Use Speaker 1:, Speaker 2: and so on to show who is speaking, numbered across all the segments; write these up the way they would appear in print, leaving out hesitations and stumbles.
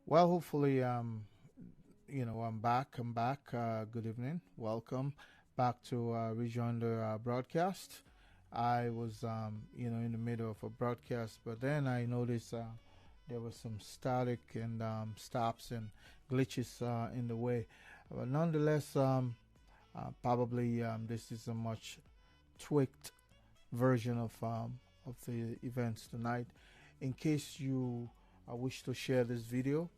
Speaker 1: Well, hopefully, I'm back. I'm back. Good evening. Welcome back to rejoin the broadcast. I was, in the middle of a broadcast, but then I noticed there was some static and stops and glitches in the way. But nonetheless, probably this is a much tweaked version of the events tonight. In case you wish to share this video,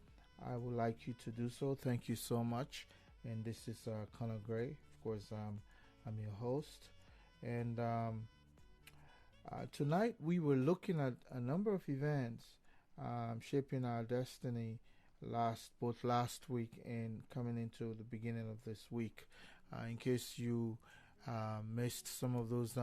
Speaker 1: I would like you to do so. Thank you so much. And this is Connor Gray. Of course, I'm your host. And tonight we were looking at a number of events shaping our destiny both last week and coming into the beginning of this week. In case you missed some of those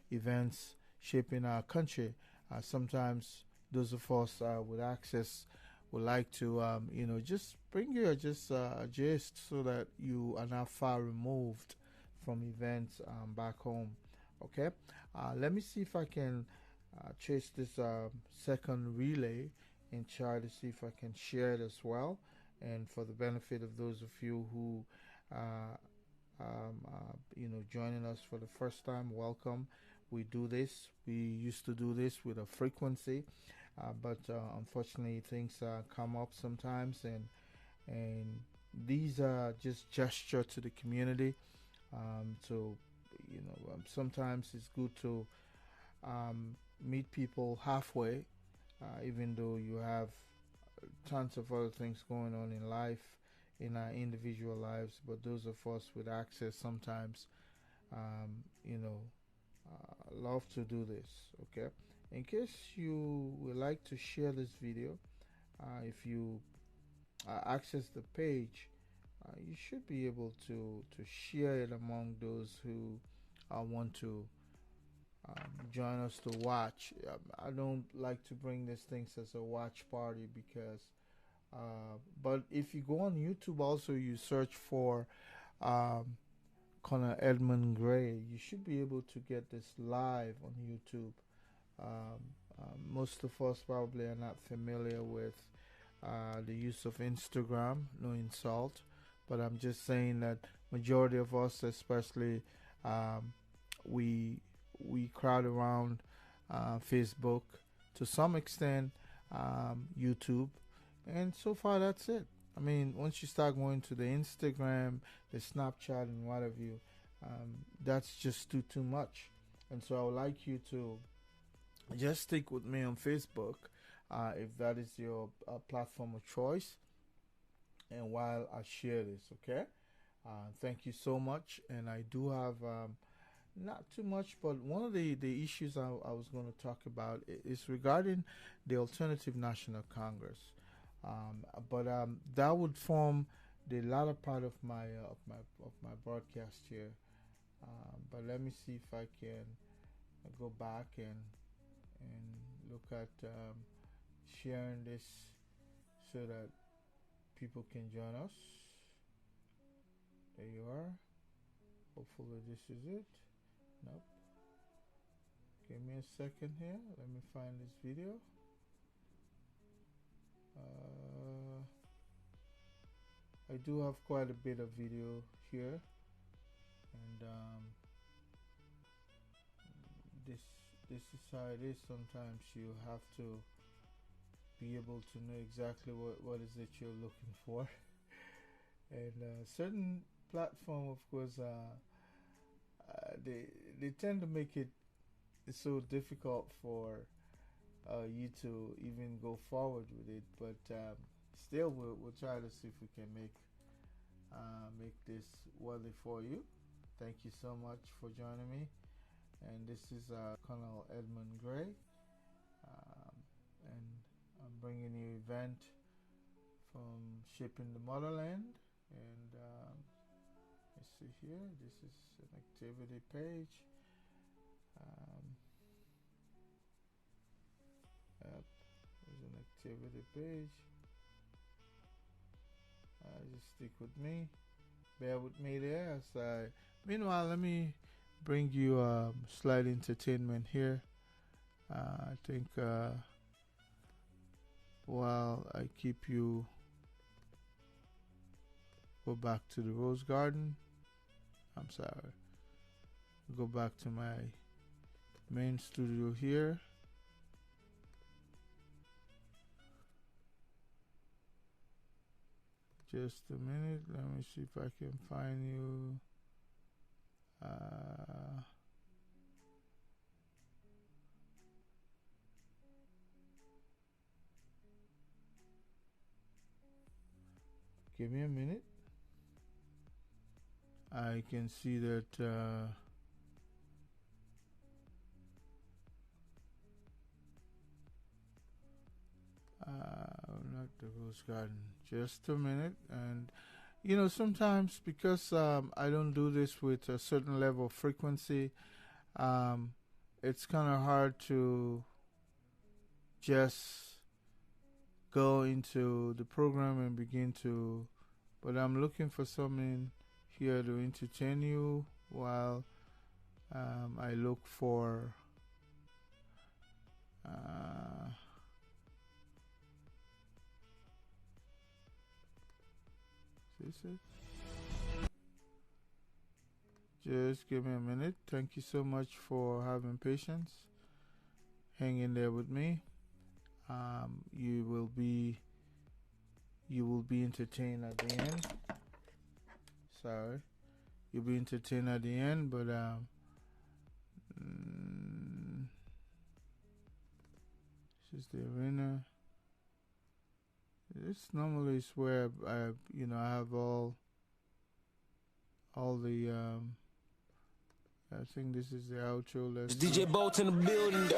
Speaker 1: events shaping our country, sometimes those of us with access would like to, just bring you just a gist so that you are not far removed from events back home. Okay, let me see if I can chase this second relay and try to see if I can share it as well. And for the benefit of those of you who, joining us for the first time, welcome. We do this. We used to do this with a frequency, but unfortunately, things come up sometimes, and these are just gesture to the community. So, sometimes it's good to meet people halfway, even though you have tons of other things going on in life, in our individual lives. But those of us with access sometimes, um, you know, love to do this. Okay. In case you would like to share this video, if you access the page, you should be able to share it among those who want to join us to watch. I don't like to bring these things as a watch party because, but if you go on YouTube, also you search for um, Connor Edmund Gray, you should be able to get this live on YouTube. Most of us probably are not familiar with the use of Instagram. No insult, but I'm just saying that majority of us, especially, um, we we crowd around Facebook, to some extent, YouTube, and so far that's it. I mean, once you start going to the Instagram, the Snapchat, and what have you, that's just too much. And so I would like you to just stick with me on Facebook, if that is your platform of choice. And while I share this, okay? Thank you so much. And I do have not too much, but one of the issues I was going to talk about is regarding the Alternative National Congress. But that would form the latter part of my broadcast here. But let me see if I can go back and look at sharing this so that people can join us. There you are. Hopefully this is it. Nope. Give me a second here. Let me find this video. I do have quite a bit of video here, and this this is how it is. Sometimes you have to be able to know exactly what is it you're looking for. And certain platform, of course, they tend to make it so difficult for you to even go forward with it. But still, we'll try to see if we can make this worthy for you. Thank you so much for joining me. And this is Colonel Edmund Gray, and I'm bringing you event from Shipping the Motherland. And let's see here. This is an activity page. Um, yep, there's an activity page. Just stick with me. Bear with me there. Meanwhile, let me bring you slight entertainment here. I think while I keep you Go back to the Rose Garden. I'm sorry. Go back to my main studio here. Just a minute. Let me see if I can find you. Give me a minute. I can see that not the Rose Garden. Just a minute. And you know, sometimes because I don't do this with a certain level of frequency, it's kind of hard to just go into the program and begin to, but I'm looking for something here to entertain you while I look for is this it? Just give me a minute. Thank you so much for having patience. Hang in there with me. You will be entertained at the end. Sorry, you'll be entertained at the end, but this is the arena. This normally is where I have all the I think this is the outro. Let's
Speaker 2: DJ Bolt in the building.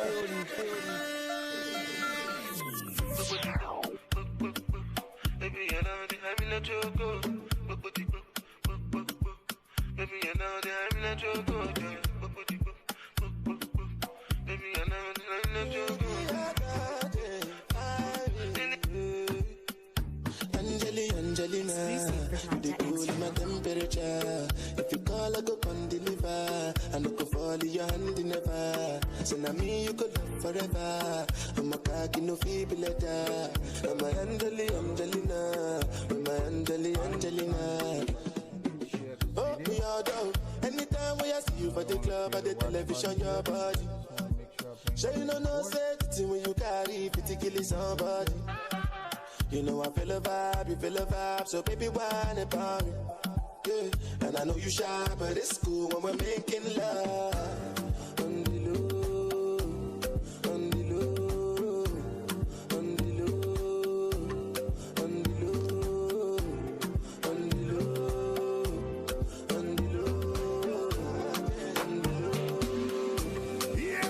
Speaker 3: Angelina, they cool my temperature. If you call, I go come deliver. I no go fall in your hand never. So now me you could love forever. I'm a cocky no feeble letter. I'm a Angelina, I'm a Angelina. Oh, me all down. Anytime when I see you for the club or the television, your body. Sure you know no safety when you carry 50 kilos somebody. You know I feel a vibe, you feel a vibe, so baby whine about me. Yeah, and I know you shy, but it's cool when we're making love. On the low, on the low, on the low, on the low, on the low, on the low, on the low. Yeah.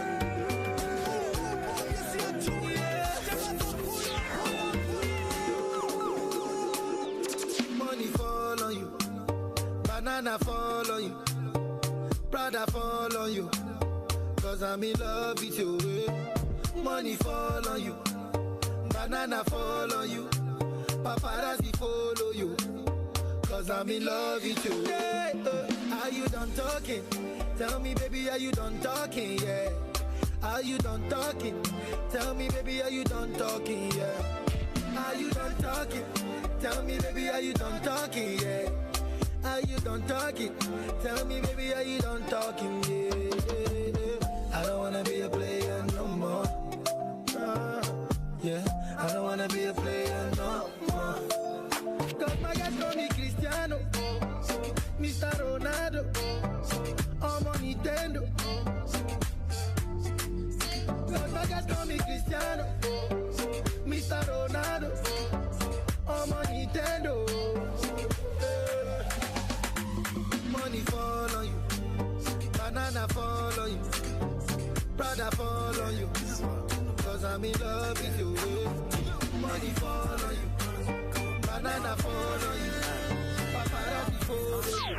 Speaker 3: Money fall on you, banana fall on you, Prada fall on you, cause I'm in love with you. Money fall on you, banana fall on you, paparazzi follow you, cause I'm in love with you. Yeah, are you done talking? Tell me baby, are you done talking? Yeah, are you done talking? Tell me baby, are you done talking? Yeah, are you done talking? Tell me baby, are you done talking? Yeah, are you done talking? Tell me baby, are you done talking? Yeah, I don't wanna be a player no more. Yeah, I don't wanna be a player no more. Cause my guys call me Cristiano, Mr. Ronaldo, I'm on Nintendo. Cause my guys call me Cristiano, Mr. Ronaldo, I'm on Nintendo. Money fall on you, banana fall on you, Prada fall on you, cause I'm in love with you. Money fall on you, banana fall on you, paparazzi follow you.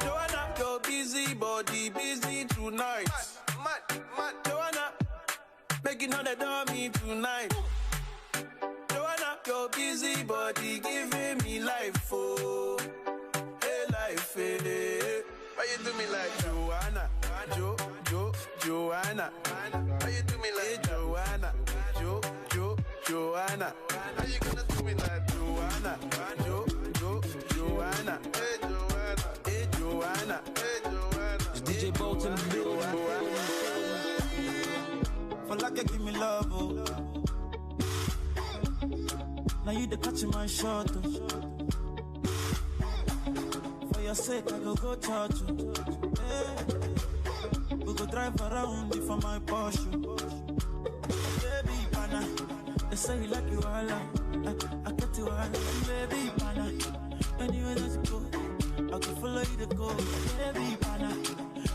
Speaker 2: Joanna, your busy body, busy tonight. Mad, Joanna, making all the dummy tonight. Joanna, your busy body giving me life, oh, hey life, hey. Why you do me like Joanna, Joanna? Why you do me like Joanna, Joanna. How you gonna do me like Joanna? Joanna. Hey, Joanna. Hey, Joanna. Hey, Joanna. It's DJ Bolt in the building.
Speaker 4: For like you give me love, oh. Now you the catch my shot, oh. For your sake, I go charge you. Hey. We go drive around for my Porsche. Baby, pana, they say you like you all. I get you all. Baby, pana, anywhere that you go, I can follow you to go. Baby, pana,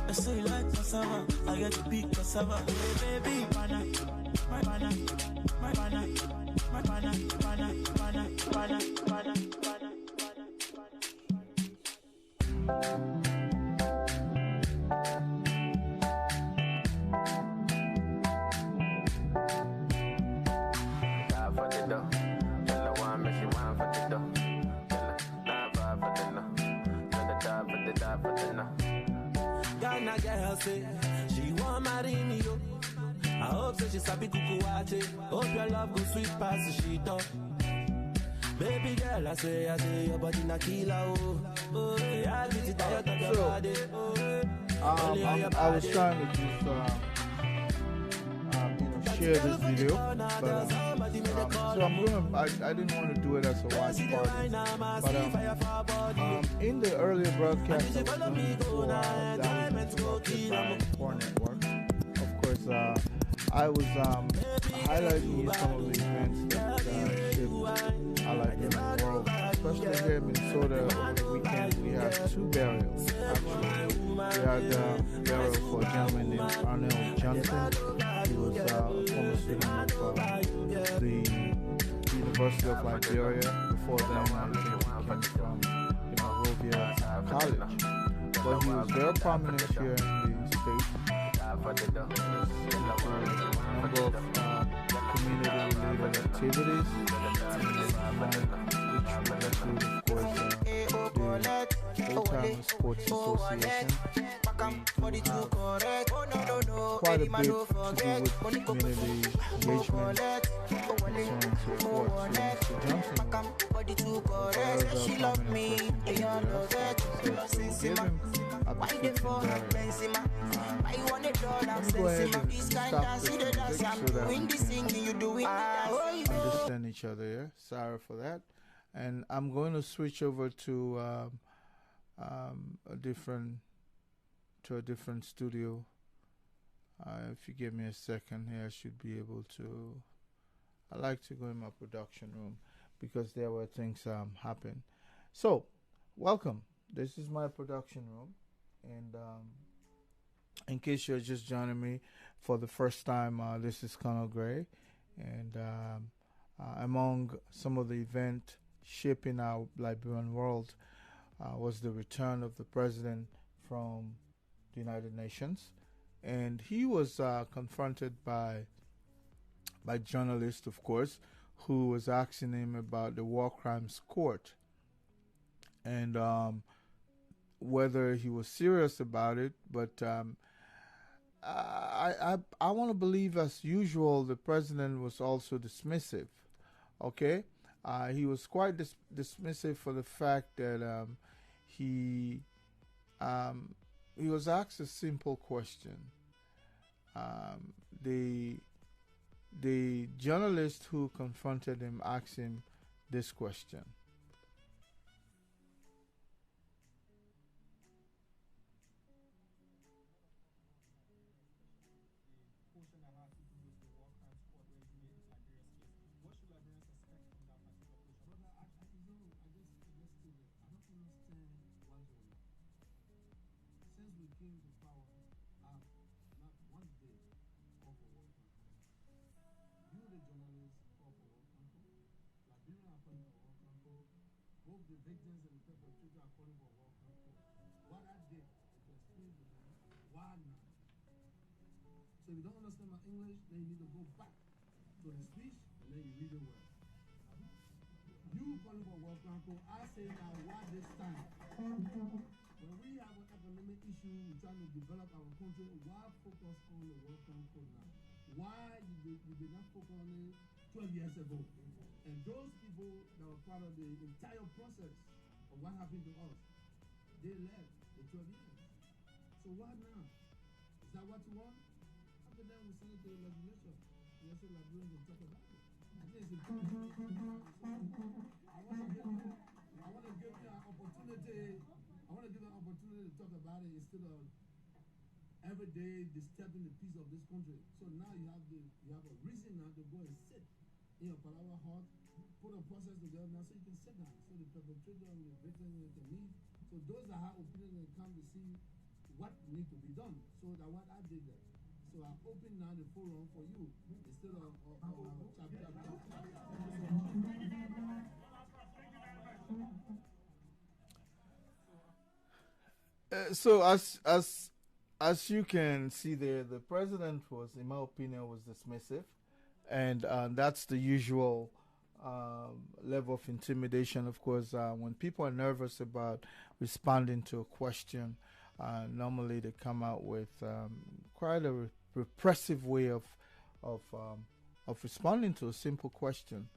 Speaker 4: they say you like cassava, I get to big cassava. Baby, pana, my pana, my pana, my pana, pana, pana, pana, pana, pana.
Speaker 2: Ghana girl say she want marry me, yo. I hope say she sabi kukuwache. Hope your love go sweet past the sheet up. Baby girl, I say your body na killer, oh. Oh, yeah, I get it tired of your body.
Speaker 1: I was trying to just share this video, but so I didn't want to do it as a watch party, but in the earlier broadcast I was doing for that was interrupted by Core Network. Of course, I was highlighting some of the events that I like in the world, especially here in Minnesota. Over the weekend, we had 2 burials. Actually, we had a burial for a gentleman named Arnold Johnson. He was a former student of the University of Liberia. Before then, I think he came from Monrovia College. But he was very prominent here in the States. Number of community-related activities, which include, of course, the Old-Time Sports Association. Quite a bit to do with community engagement and so on and so forth. So Mr. Johnson was a prominent person. So give him a prescription diary. Let me go ahead and stop this music so that we can understand each other here. Sorry for that. And I'm going to switch over to a different studio. If you give me a second here, I should be able to. I like to go in my production room because there were things happen. So, welcome. This is my production room, and in case you're just joining me for the first time, this is Colonel Gray, and among some of the event shaping our Liberian world was the return of the president from the United Nations, and he was confronted by journalists, of course, who was asking him about the War Crimes Court and whether he was serious about it. But I want to believe, as usual, the president was also dismissive. Okay, he was quite dismissive for the fact that he was asked a simple question. The journalist who confronted him asked him this question.
Speaker 5: The victims and the perpetrator are calling for war control. What I did is to explain to them why not. So if you don't understand my English, then you need to go back to the speech and then you read it well. You calling for war control, I say now why this time? When we have an economic issue, we're trying to develop our country, why focus on the war control now? Why you did not focus on it 12 years ago. And those people that were part of the entire process of what happened to us, they left the 12 years. So what now? Is that what you want? After that, we send it to the legislature. The also Liberians will talk about it. I think it's important. I want to give you an opportunity. I want to give you an opportunity to talk about it instead of every day disturbing the peace of this country. So now you have a reason now to go and sit in your Palawa hut, put a process together now so you can sit down. So the perpetrator and the victim can meet. So those that have opinions can come to see what needs to be done. So that what I did that. So I open now the forum for you instead of
Speaker 1: So as you can see there, the president was, in my opinion, was dismissive, and that's the usual level of intimidation. Of course, when people are nervous about responding to a question, normally they come out with quite a repressive way of responding to a simple question.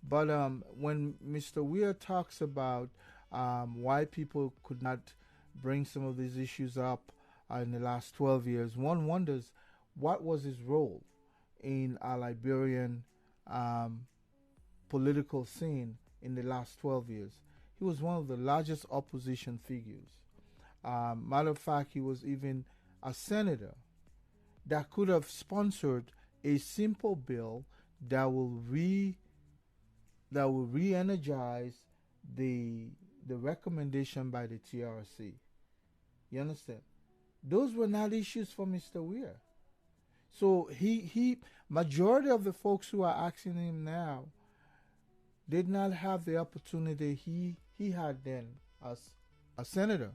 Speaker 1: But when Mr. Weir talks about why people could not bring some of these issues up in the last 12 years, one wonders what was his role in our Liberian political scene in the last 12 years. He was one of the largest opposition figures. Matter of fact, he was even a senator that could have sponsored a simple bill that will re-energize the recommendation by the TRC. You understand? Those were not issues for Mr. Weir. So he majority of the folks who are asking him now did not have the opportunity he had then as a senator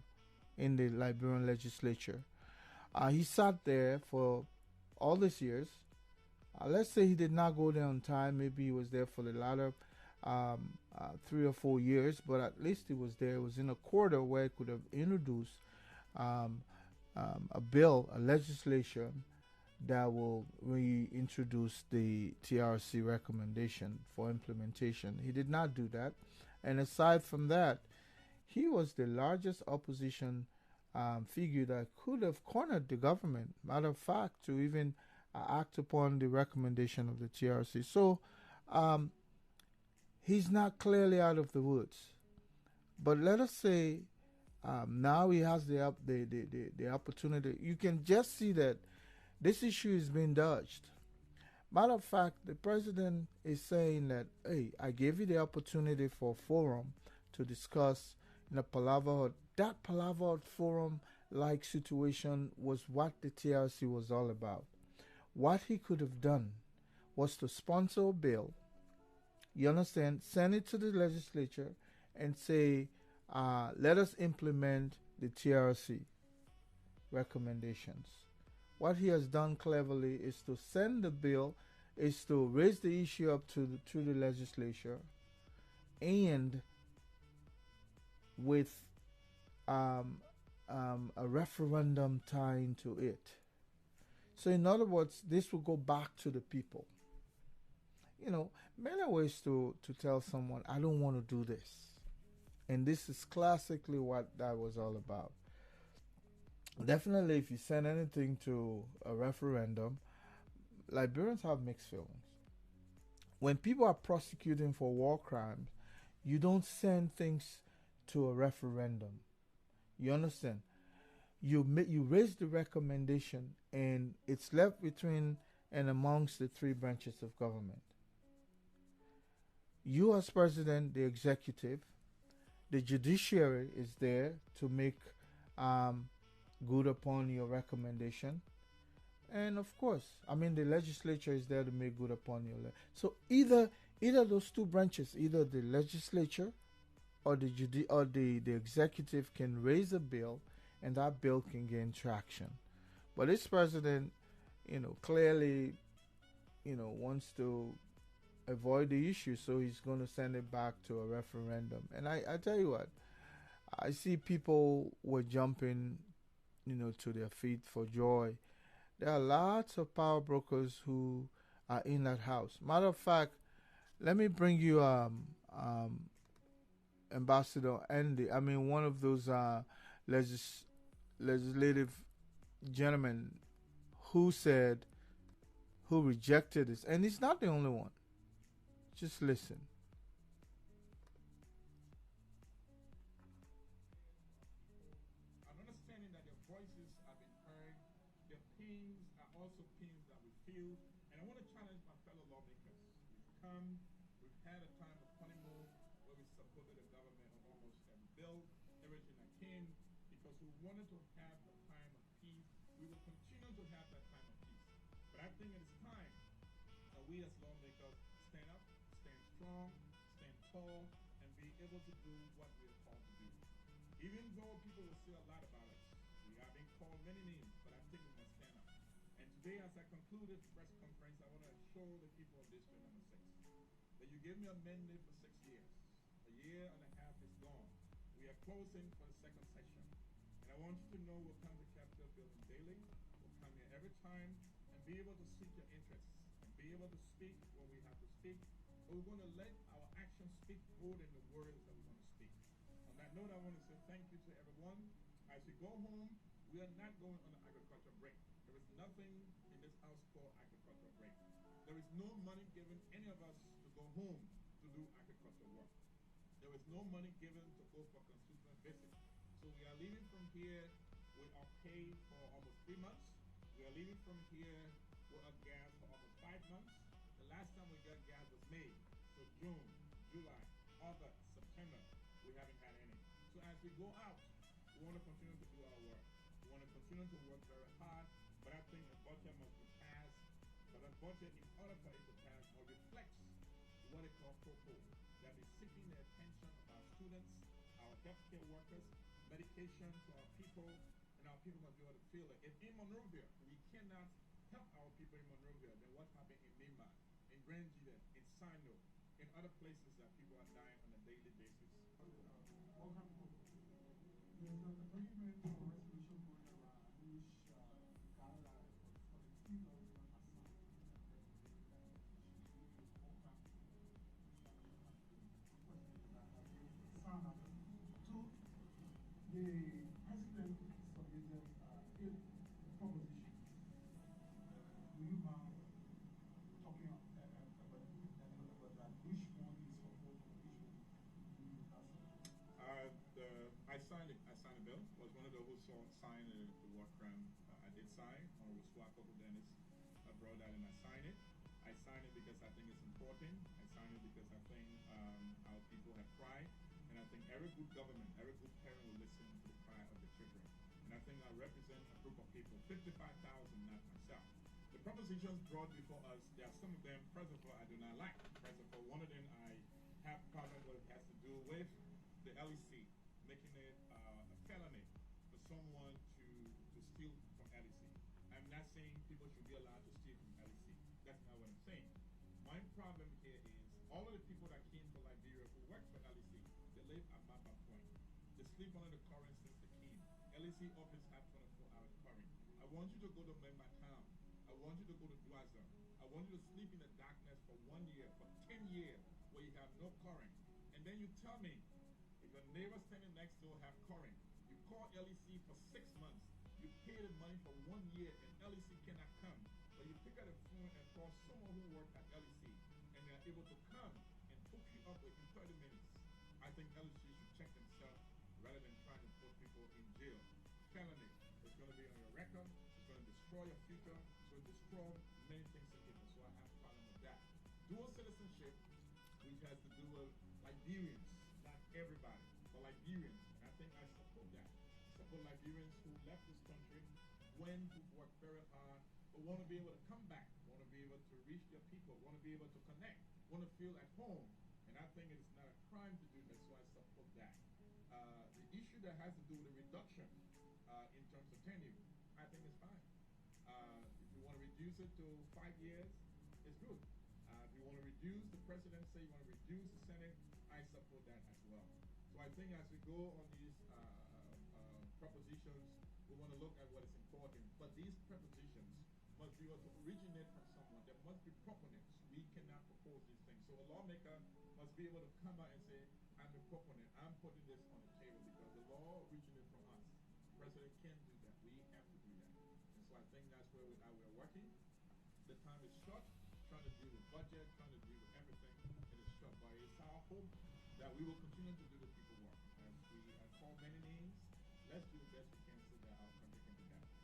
Speaker 1: in the Liberian legislature. He sat there for all these years. Let's say he did not go there on time. Maybe he was there for the latter 3 or 4 years, but at least he was there. It was in a quarter where he could have introduced a bill, a legislation that will reintroduce the TRC recommendation for implementation. He did not do that. And aside from that, he was the largest opposition figure that could have cornered the government, matter of fact, to even act upon the recommendation of the TRC. So he's not clearly out of the woods. But let us say now he has the opportunity. You can just see that this issue is being dodged. Matter of fact, the president is saying that, hey, I gave you the opportunity for a forum to discuss in a palaver. That palaver forum-like situation was what the TRC was all about. What he could have done was to sponsor a bill, you understand, send it to the legislature and say, let us implement the TRC recommendations. What he has done cleverly is to send the bill, is to raise the issue up to the legislature, and with a referendum tying to it. So in other words, this will go back to the people. You know, many ways to tell someone, I don't want to do this. And this is classically what that was all about. Definitely, if you send anything to a referendum, Liberians have mixed feelings. When people are prosecuting for war crimes, you don't send things to a referendum. You understand? You raise the recommendation, and it's left between and amongst the three branches of government. You as president, the executive, the judiciary is there to make good upon your recommendation, and of course, the legislature is there to make good upon your. So either those two branches, either the legislature or the executive, can raise a bill, and that bill can gain traction. But this president, clearly, wants to avoid the issue, so he's going to send it back to a referendum. And I tell you what, I see people were jumping, to their feet for joy. There are lots of power brokers who are in that house. Matter of fact, Let me bring you Ambassador Andy. I mean, one of those legislative gentlemen who said, who rejected this, and he's not the only one. Just listen.
Speaker 6: An understanding that their voices have been heard, their pains are also pains that we feel, and I want to challenge my fellow lawmakers. We've had a time of honeymoon where we supported the government on almost every bill, everything that came, because we wanted to have a time of peace. We will continue to have that time of peace. But I think it is time that we as lawmakers stand up, stand strong, stand tall, and be able to do what we are called to do. Even though people will say a lot about us, we are being called many names, but I think we must stand up. And today, as I conclude this press conference, I want to assure the people of District Number 6 that you gave me a mandate for 6 years. A year and a half is gone. We are closing for the second session. And I want you to know we'll come to Capitol Building daily. We'll come here every time and be able to seek your interests and be able to speak when we have to speak. But we're going to let our actions speak more than the words that we want to speak. On that note, I want to say thank you to everyone. As we go home, we are not going on an agricultural break. There is nothing in this house called agricultural break. There is no money given any of us to go home to do agricultural work. There is no money given to go for constituent visits. So we are leaving from here with our pay for almost 3 months. We are leaving from here with our gas for almost 5 months. The last time we got gas was May. So June, July, August, September, we haven't had any. So as we go out, we want to continue to do our work. We want to continue to work very hard, but I think a budget must be passed. But a budget, in order for it to pass, or reflects what it calls POPO, that is seeking the attention of our students, our healthcare workers, medication to our people, and our people must be able to feel it. If in Monrovia, we cannot help our people in Monrovia, then what happened in Lima, in Grand Gita, in Sino, in other places that people are dying on a daily basis?
Speaker 5: There's a document or resolution going around which guidelines for the key government assignment to the president submitted 8 propositions. Do you mind talking about that? Which one is for vote or which one do you pass?
Speaker 6: I signed it. I signed a bill. Was one of those who signed the work I did sign. Or Swako Dennis brought that and I signed it. I signed it because I think it's important. I signed it because I think our people have cried. And I think every good government, every good parent will listen to the cry of the children. And I think I represent a group of people, 55,000, not myself. The propositions brought before us, there are some of them, first of all, I do not like. First of all, one of them I have problem with has to do with the LEC, making it a felony for someone to steal from LEC. I'm not saying people should be allowed to steal from LEC. That's not what I'm saying. My problem here is all of the people that came to Liberia who work for LEC, they live at Mapa Point. They sleep under the current since they came. LEC office have 24 hours current. I want you to go to Member Town. I want you to go to Dwaza. I want you to sleep in the darkness for 1 year, for 10 years, where you have no current. And then you tell me, if your neighbor standing next door have current, you call LEC for 6 months, you pay the money for 1 year, and LEC cannot come. But you pick up the phone and call someone who works at LEC, and they're able to come and hook you up within 30 minutes. I think LEC should check themselves rather than trying to put people in jail. Felony. It's going to be on your record. It's going to destroy your future. It's going to destroy many things in people. So I have a problem with that. Dual citizenship, which has to do with Liberians, not everybody, but Liberians. And I think I support that. I support Liberians who left this country, who've worked very hard, but want to be able to come back, want to be able to reach their people, want to be able to connect, want to feel at home. And I think it is not a crime to do that, so I support that. The issue that has to do with the reduction in terms of tenure, I think it's fine. If you want to reduce it to 5 years, it's good. If you want to reduce the presidency, you want to reduce the Senate, I support that as well. So I think as we go on these propositions, we want to look at what is important. But these propositions must be able to originate from someone. There must be proponents. We cannot propose these things. So a lawmaker must be able to come out and say, I'm a proponent. I'm putting this on the table because the law originated from us. The president can't do that. We have to do that. And so I think that's where we're working. The time is short, trying to deal with budget, trying to deal with everything. It is short. But it's our hope that we will continue to do the people work. As we have called many names, let's do the best we can so that our country can be better.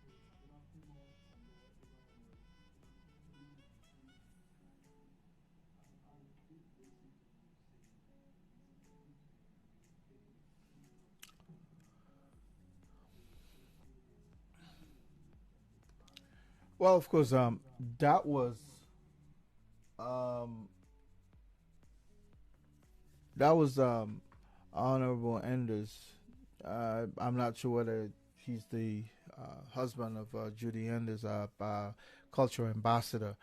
Speaker 5: Okay, we have two more on the I did listen to you
Speaker 1: Well, of course, that was um, Honorable Enders. I'm not sure whether he's the husband of Judy Enders, cultural ambassador,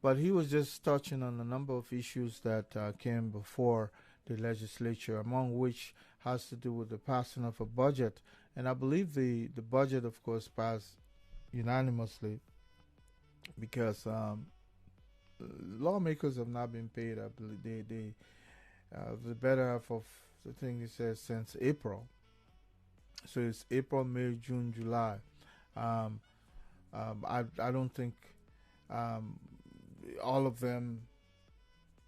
Speaker 1: but he was just touching on a number of issues that came before the legislature, among which has to do with the passing of a budget. And I believe the budget, of course, passed unanimously because lawmakers have not been paid. I believe the better half of the thing it says since April. So it's April, May, June, July. I don't think all of them,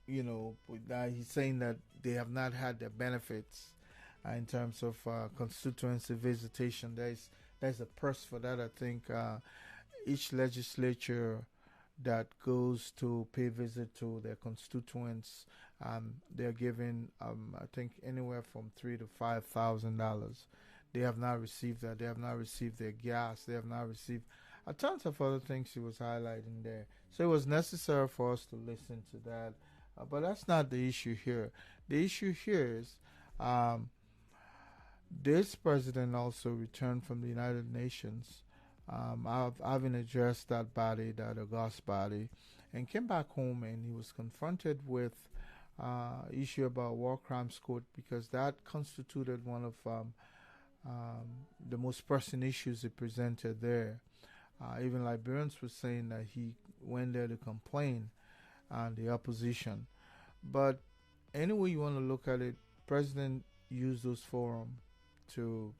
Speaker 1: he's saying that they have not had their benefits in terms of constituency visitation. There's a purse for that. I think each legislature that goes to pay visit to their constituents, they're given, I think, anywhere from $3,000 to $5,000. They have not received that. They have not received their gas. They have not received tons of other things he was highlighting there. So it was necessary for us to listen to that. But that's not the issue here. The issue here is this president also returned from the United Nations, having addressed that body, that august body, and came back home, and he was confronted with issue about war crimes court, because that constituted one of the most pressing issues he presented there. Even Liberians were saying that he went there to complain on the opposition. But anyway you want to look at it, President used those forums to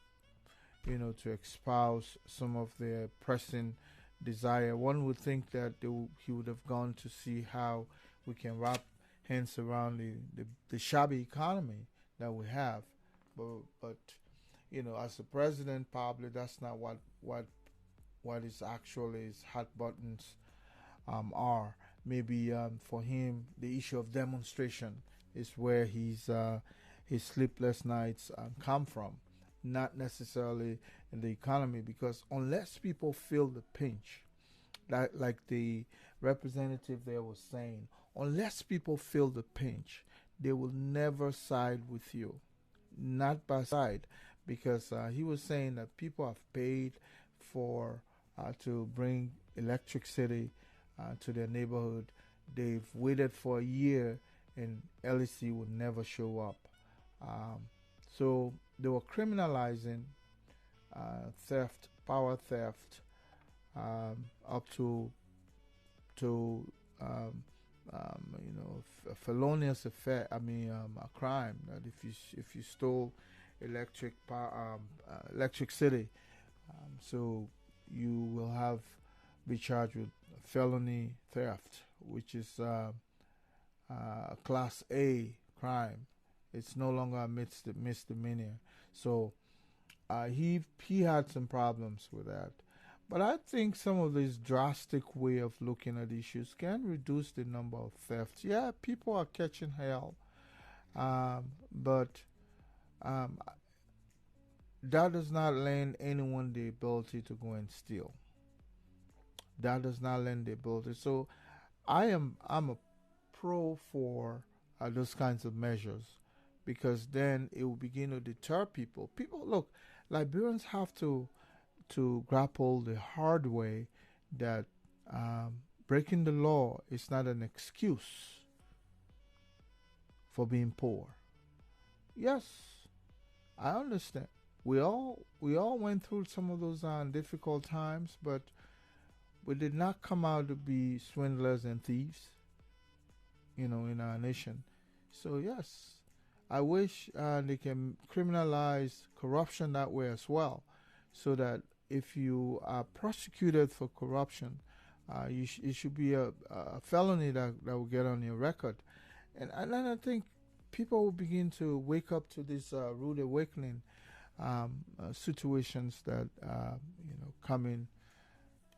Speaker 1: espouse some of their pressing desire. One would think that he would have gone to see how we can wrap hands around the shabby economy that we have. But as a president, probably that's not what is actually his hot buttons are. Maybe for him, the issue of demonstration is where his sleepless nights come from, not necessarily in the economy, because unless people feel the pinch, like the representative there was saying, unless people feel the pinch, they will never side with you, not by side, because he was saying that people have paid for to bring electricity to their neighborhood. They've waited for a year, and LEC would never show up. So they were criminalizing theft, power theft, up to felonious affair. A crime that if you stole electricity, so you will be charged with felony theft, which is a class A crime. It's no longer a misdemeanor. So he had some problems with that. But I think some of this drastic way of looking at issues can reduce the number of thefts. Yeah, people are catching hell, but that does not lend anyone the ability to go and steal. That does not lend the ability. So I'm a pro for those kinds of measures, because then it will begin to deter people. Look, Liberians have to grapple the hard way that breaking the law is not an excuse for being poor. Yes, I understand. We all went through some of those difficult times, but we did not come out to be swindlers and thieves, in our nation. So yes, I wish they can criminalize corruption that way as well, so that if you are prosecuted for corruption, it should be a felony that will get on your record. And then I think people will begin to wake up to this rude awakening situations that coming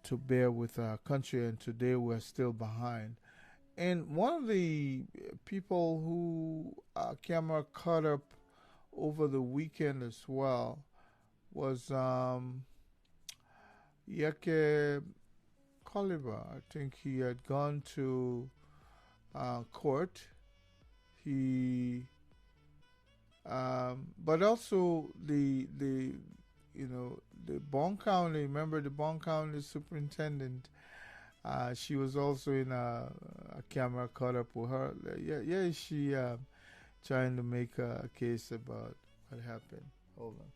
Speaker 1: to bear with our country, and today we're still behind. And one of the people who camera caught up over the weekend as well was Yeke Coliver. I think he had gone to court. But also the Bond County. Remember the Bond County superintendent. She was also in a camera caught up with her. Yeah, she trying to make a case about what happened. Hold on.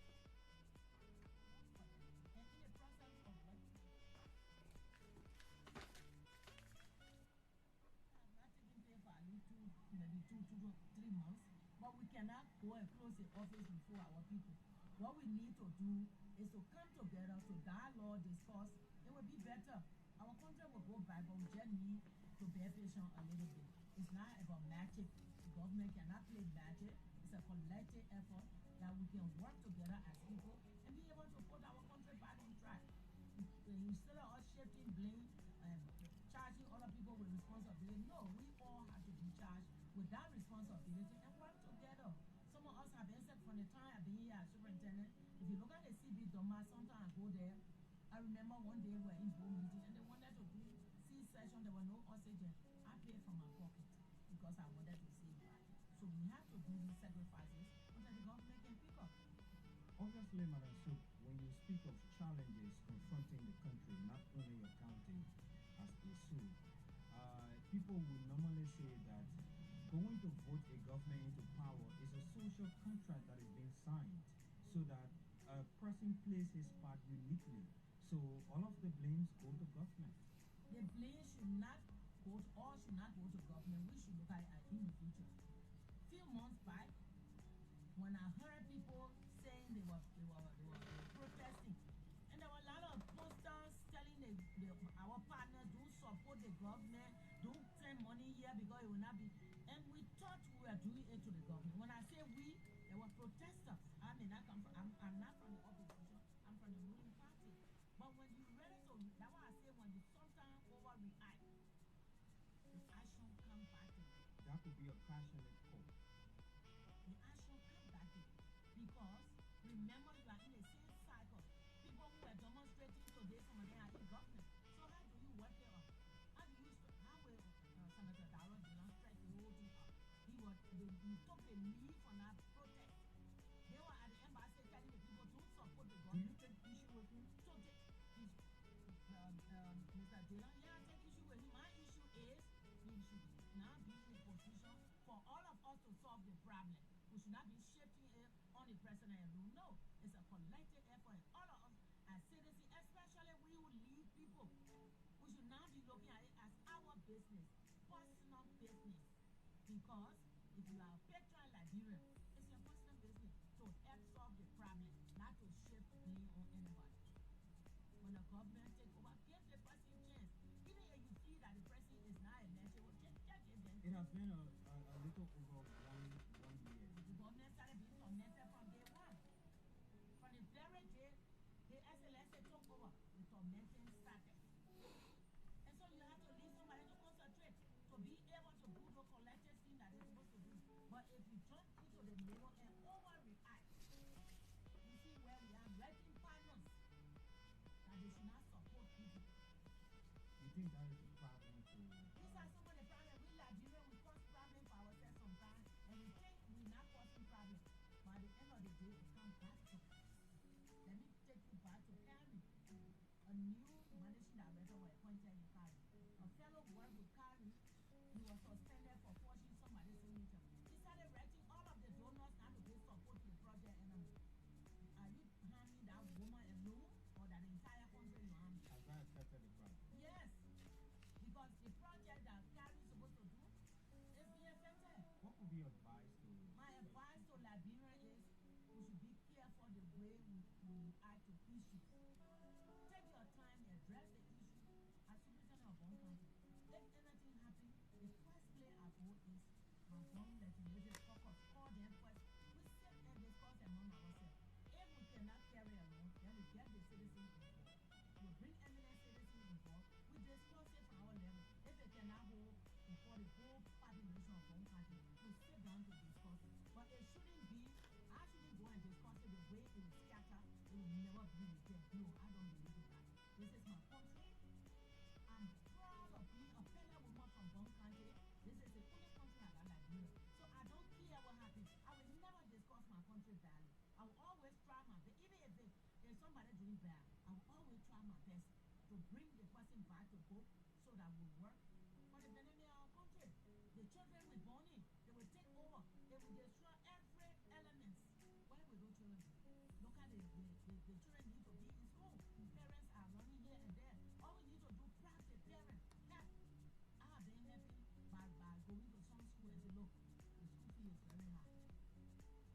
Speaker 7: Office before our people. What we need to do is to come together to dialogue, discuss. It will be better. Our country will go back, but we just need to bear patient a little bit. It's not about magic. The government cannot play magic. It's a collective effort that we can work together as people and be able to put our country back on track. Instead of us shifting blame and charging other people with responsibility, no, we all have to be charged with that responsibility and work together. Some of us have been said from the time I've been here as superintendent. If you look at the CB Doma, sometimes I go there. I remember one day we were in board meeting and they wanted to do C-section. There was no oxygen. I paid from my pocket because I wanted to save life. So we have to do these sacrifices until the government can pick up.
Speaker 5: Obviously, Madam Soup, when you speak of challenges confronting the country, not only your county as a soup, people would normally say that going to vote a government into power is a social contract that is being signed so that a person plays his part uniquely. So all of the blames go to government.
Speaker 7: The blame should not go to, all should not go to government. We should look at it as individuals. Few months back, when I heard people saying they were protesting, and there were a lot of posters telling our partners don't support the government, don't send money here because it will not be. And we thought we were doing it to the government. When I say we, there were protesters. I mean, I'm not from the opposition. I'm from the ruling party. But when you ready to, that's why I say when you sometimes overreact, the action comes back to you.
Speaker 5: That could be a passionate call.
Speaker 7: The action comes back to you. Because remember, you are in the same cycle. People who were demonstrating today, some of them are in government. So how do you work it out? How will Senator Darrell did not strike the whole thing up? He took the lead from that protest. They were at the embassy telling the people don't support the government.
Speaker 5: Do you take issue with him?
Speaker 7: So Mr. Dillon, yeah, I take issue with him. My issue is he should now be in a position for all of us to solve the problem. We should not be shifting it on the president alone. No, it's a collective effort. All of us as citizens, especially we who lead people, we should now be looking at it as our business, personal business. Because if you are a patron Liberian, it's your personal business to help solve the problem, not to shift blame on anybody. When the government take over, give the person a chance. Even if you feel that the person is not elected, just give them.
Speaker 5: It has been a little over 1 year.
Speaker 7: The government started being tormented from day one. From the very day the SLSA took over, the tormenting started. And so you have to leave somebody to concentrate, to be able to do the collective thing that they're supposed to do. But if you jump into the middle and overreact, you see where we are writing partners that they should not support people.
Speaker 5: You think that is a problem to...
Speaker 7: These are some of the problems. We Liberians, we cause problems for ourselves sometimes, and we think we're not causing problems. But at the end of the day, it comes back to us. Let me take you back to Kari. A new managing director was appointed in Kari. A fellow worked with Kari. He was suspended for forging somebody's signature. He started writing all of the donors not to give support to the project anymore. Are you harming that woman alone, or that entire country you harm?
Speaker 5: Has that affected the project?
Speaker 7: react to issues. Take your time, address the issue as superintendent of one country. If anything happens, the first place I go is my home legislative caucus. Call them first. We sit and discuss among ourselves. If we cannot carry along, then we get the citizens involved. We bring eminent citizens involved. We discuss it from our level. If they cannot hold before the whole population of one country, we sit down to discuss it. But it shouldn't be, I shouldn't go and discuss it the way it will scatter. It will never be retained. No, I don't believe in that. This is my country. I'm proud of being a fellow woman from one country. This is the only country I got Liberia. So I don't care what happens. I will never discuss my country badly. I will always try my best. Even if somebody doing bad, I will always try my best to bring the person back to hope so that we work for the benefit of our country. The children we're born in, they will take over. They will destroy every element. Where will those children be? Look at the children need to be in school. Parents are running here and there. All we need to do, practice parents. Help. I have been happy by going to some school and say, look, the school fee is very high.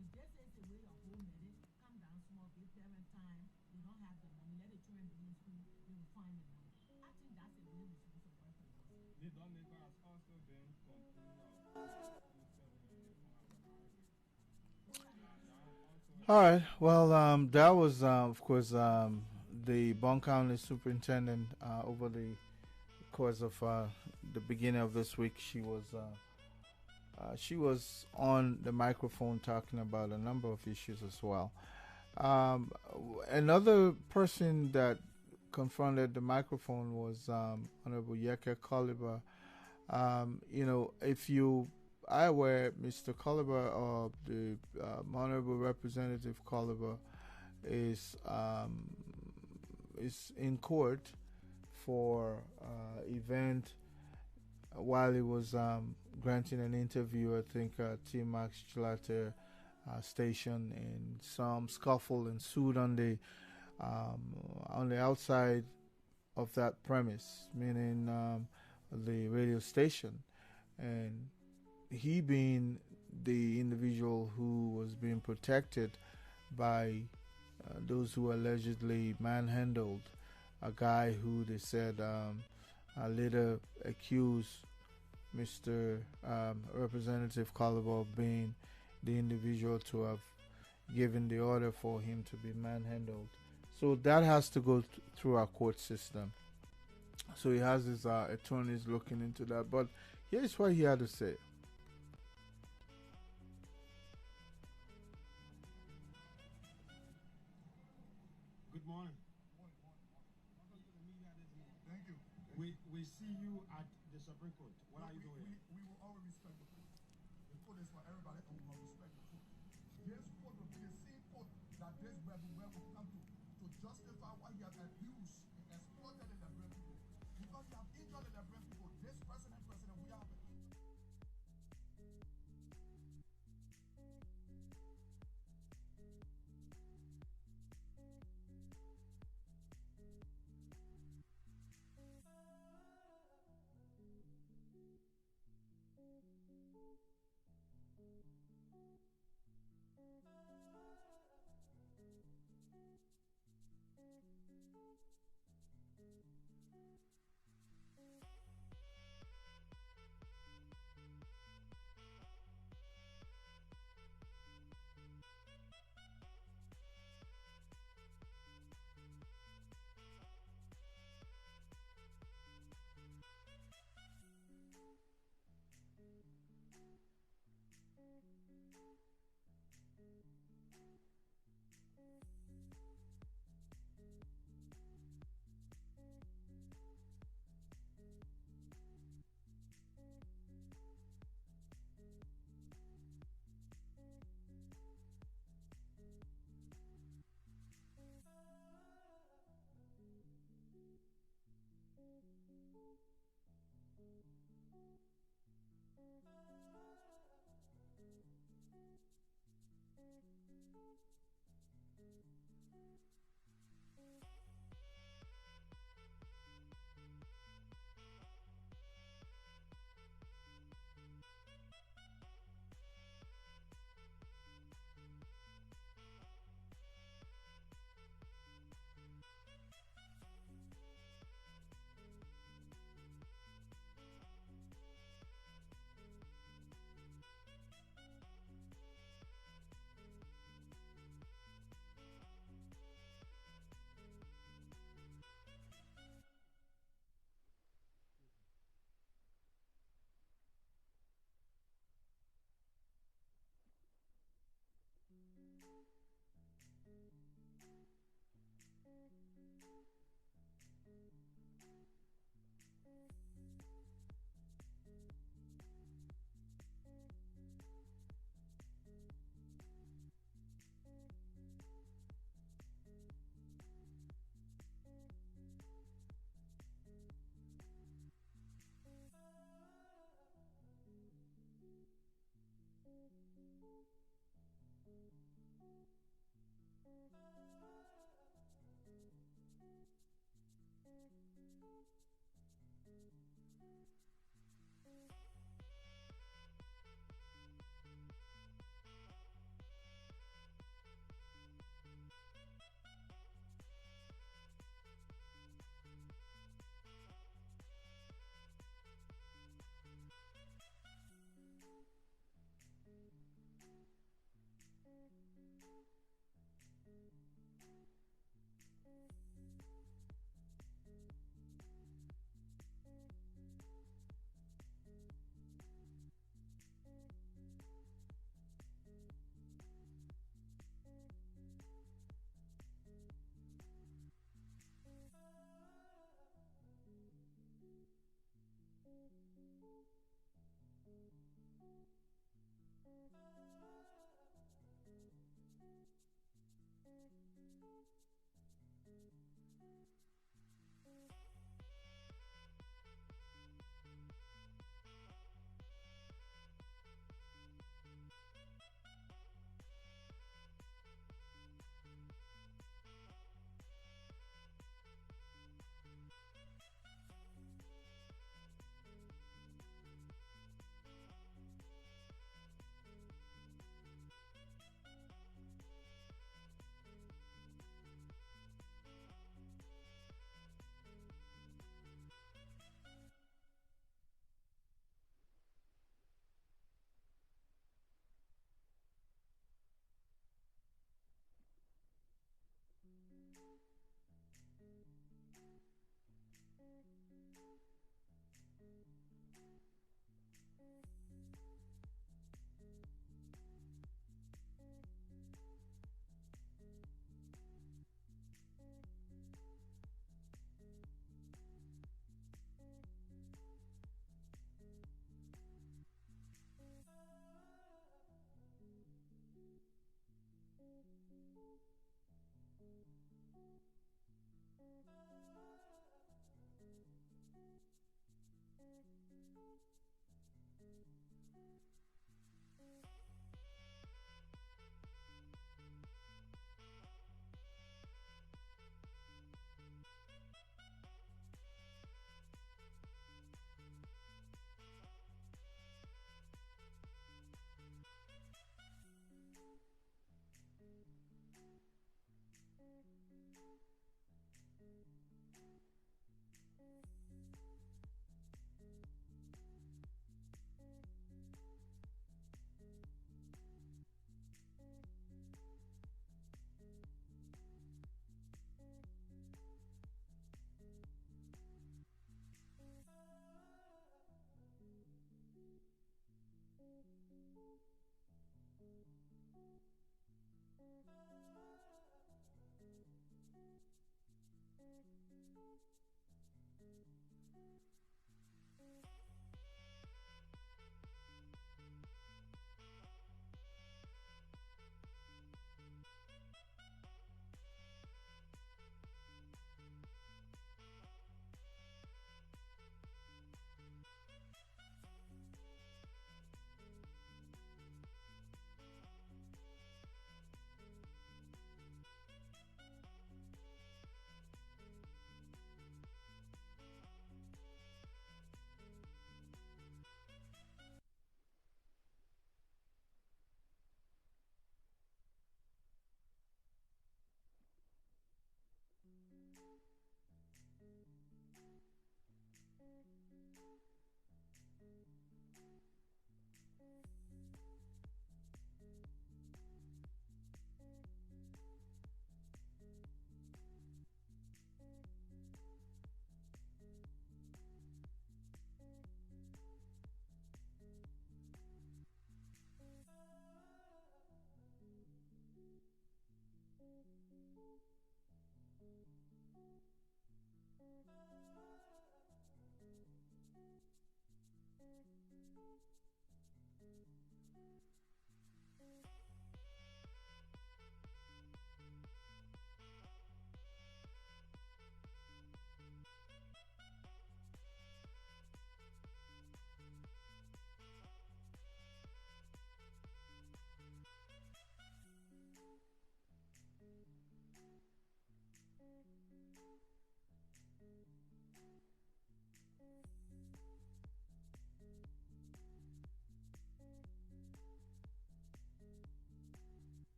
Speaker 7: If this is the way your home made it, come down small, give parents time. They don't have the money. Let the children be in school. They will find the money. I think that's the way we're supposed to work with us.
Speaker 6: The lawmaker has also been concluded of
Speaker 1: All right. Well, that was, of course, the Bond County Superintendent over the course of the beginning of this week. She was on the microphone talking about a number of issues as well. Another person that confronted the microphone was Honorable Yeke Caliber. I aware Mr. Caliber or the Honorable Representative Caliber is in court for event while he was granting an interview, I think, at T-Max Gelater station, and some scuffle ensued on the outside of that premise, meaning the radio station, and he being the individual who was being protected by those who allegedly manhandled a guy who they said later accused Mr. Representative Caliber of being the individual to have given the order for him to be manhandled. So that has to go through our court system. So he has his attorneys looking into that. But here's what he had to say.
Speaker 5: Good morning. Thank you. We see you at the Supreme Court. What are you doing? We will always respect the court. The court is for everybody, and we will respect the court. This court will be the same court that this rebel will come to justify what he has abused and exploited in the Liberian people. Because he has injured the Liberian people. This president, we have it.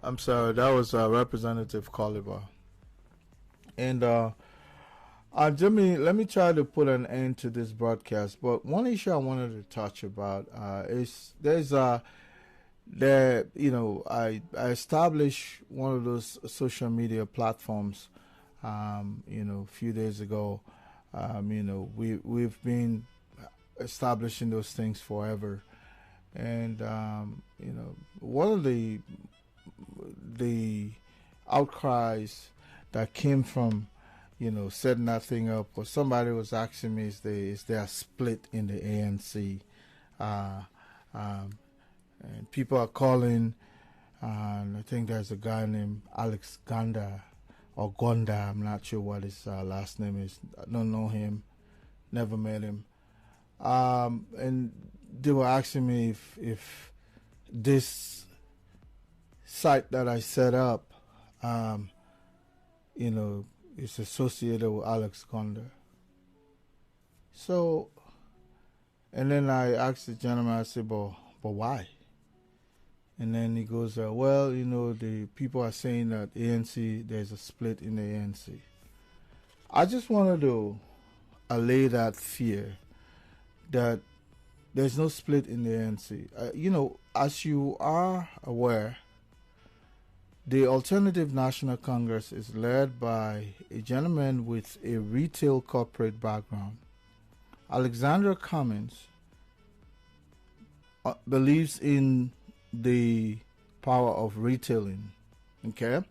Speaker 1: I'm sorry, that was Representative Coliver. And Jimmy, let me try to put an end to this broadcast. But one issue I wanted to touch about is I established one of those social media platforms, a few days ago. We've been establishing those things forever, and one of the outcries that came from setting that thing up, or somebody was asking me, is there a split in the ANC? And people are calling, and I think there's a guy named Alex Ganda, or Gonda, I'm not sure what his last name is. I don't know him, never met him. And they were asking me if this site that I set up, is associated with Alex Gonda. So, and then I asked the gentleman, I said, but why? And then he goes, the people are saying that ANC, there's a split in the ANC. I just wanted to allay that fear that there's no split in the ANC. As you are aware, the Alternative National Congress is led by a gentleman with a retail corporate background. Alexander Cummins believes in the power of retailing. Okay,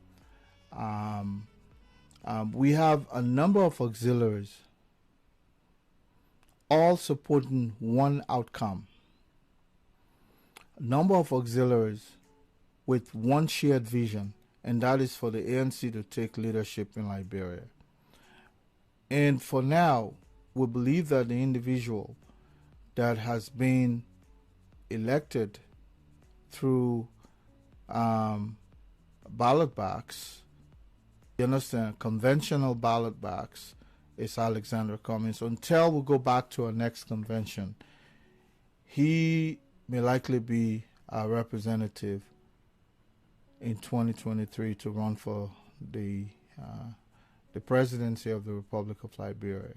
Speaker 1: we have a number of auxiliaries, all supporting one outcome. A number of auxiliaries with one shared vision, and that is for the ANC to take leadership in Liberia. And for now, we believe that the individual that has been elected through ballot box, conventional ballot box, is Alexander Cummins. Until we go back to our next convention, he may likely be our representative in 2023 to run for the presidency of the Republic of Liberia.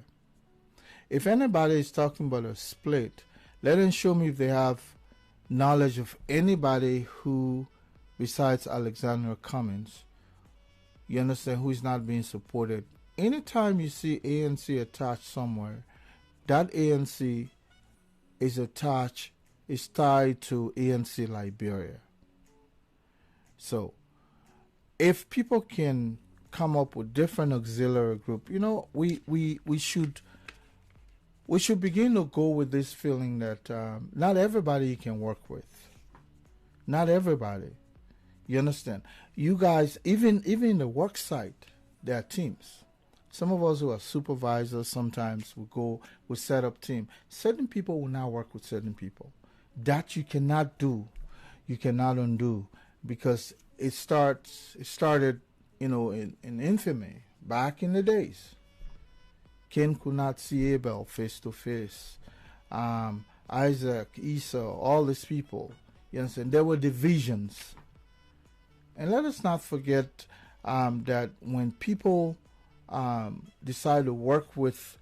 Speaker 1: If anybody is talking about a split, let them show me if they have knowledge of anybody who, besides Alexander Cummins, who is not being supported. Anytime you see ANC attached somewhere, that ANC is tied to ANC Liberia. So, if people can come up with different auxiliary group, we should begin to go with this feeling that not everybody you can work with. Not everybody. You understand? You guys, even the work site, there are teams. Some of us who are supervisors sometimes we set up team. Certain people will not work with certain people. That you cannot do, you cannot undo, because it started, in infamy back in the days. Ken could not see Abel face to face. Isaac, Esau, all these people. You understand? There were divisions. And let us not forget that when people decide to work with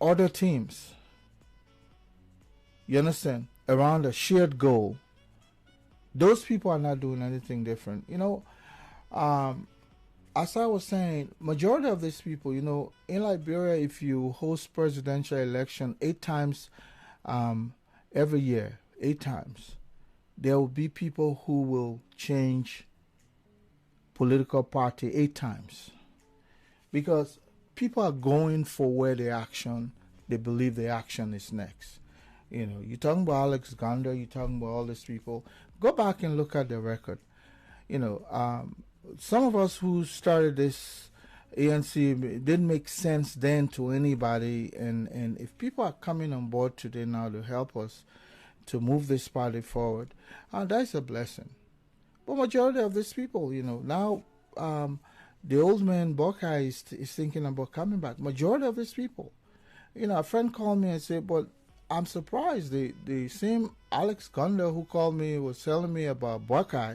Speaker 1: other teams, you understand, around a shared goal, those people are not doing anything different. As I was saying, majority of these people, in Liberia, if you host presidential election 8 times every year, 8 times, there will be people who will change political party 8 times. Because people are going for where they believe the action is next. You're talking about Alex Gonda, you're talking about all these people. Go back and look at the record. Some of us who started this ANC, it didn't make sense then to anybody. And if people are coming on board today now to help us to move this party forward, that's a blessing. But majority of these people, now the old man Buckeye is thinking about coming back. Majority of these people. A friend called me and said, but I'm surprised. The same Alex Gonda who called me was telling me about Buckeye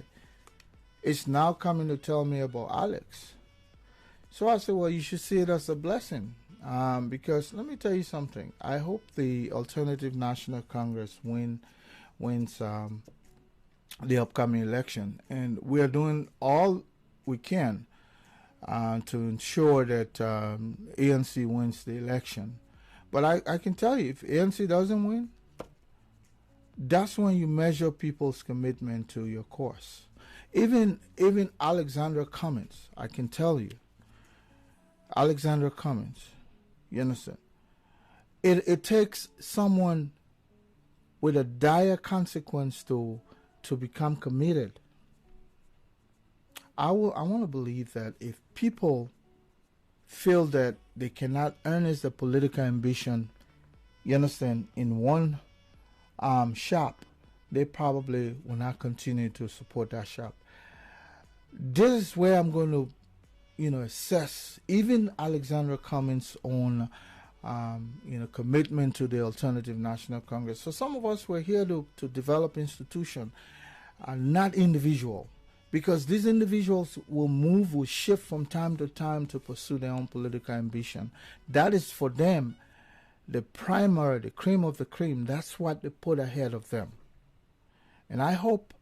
Speaker 1: is now coming to tell me about Alex. So I said, well, you should see it as a blessing. Because let me tell you something. I hope the Alternative National Congress wins the upcoming election. And we are doing all we can to ensure that ANC wins the election. But I can tell you, if ANC doesn't win, that's when you measure people's commitment to your cause. Even Alexandra Cummins, I can tell you, Alexandra Cummins, you understand? It takes someone with a dire consequence to become committed. I want to believe that if people feel that they cannot earnest the political ambition, you understand, in one shop, they probably will not continue to support that shop. This is where I'm going to, assess even Alexandra Cummins' own, commitment to the Alternative National Congress. So some of us were here to develop institution, not individual, because these individuals will shift from time to time to pursue their own political ambition. That is for them the primary, the cream of the cream. That's what they put ahead of them. And I hope,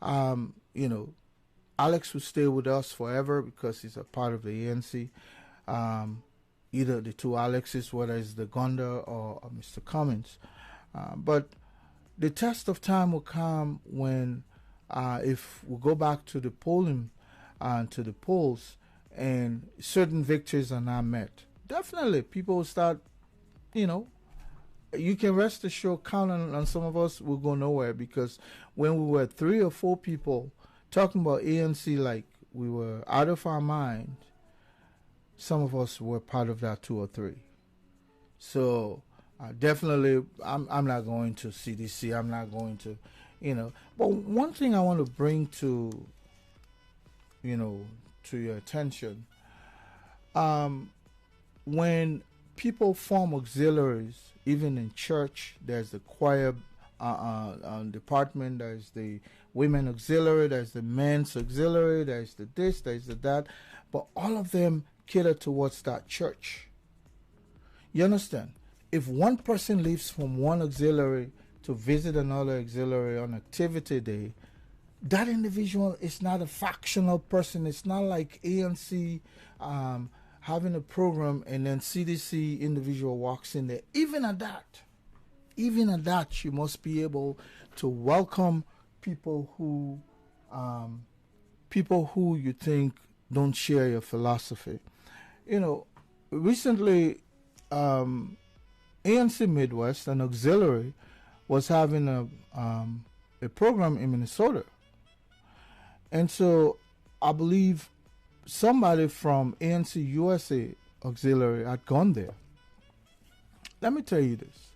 Speaker 1: Alex will stay with us forever because he's a part of the ANC. Either the two Alexes, whether it's the Gonda or Mr. Cummins. But the test of time will come when, if we go back to the polling, to the polls, and certain victories are not met. Definitely, people will start, you can rest assured, count on some of us will go nowhere, because when we were 3 or 4 people talking about ANC like we were out of our mind, some of us were part of that 2 or 3. So definitely, I'm not going to CDC. I'm not going to, But one thing I want to bring to your attention, when people form auxiliaries, even in church, there's the choir department, there's the women auxiliary, there's the men's auxiliary, there's the this, there's the that, but all of them cater towards that church. You understand? If one person leaves from one auxiliary to visit another auxiliary on activity day, that individual is not a factional person. It's not like ANC having a program and then CDC individual walks in there. Even at that, you must be able to welcome people who you think don't share your philosophy. Recently, ANC Midwest, an auxiliary, was having a program in Minnesota. And so I believe somebody from ANC USA auxiliary had gone there. Let me tell you this.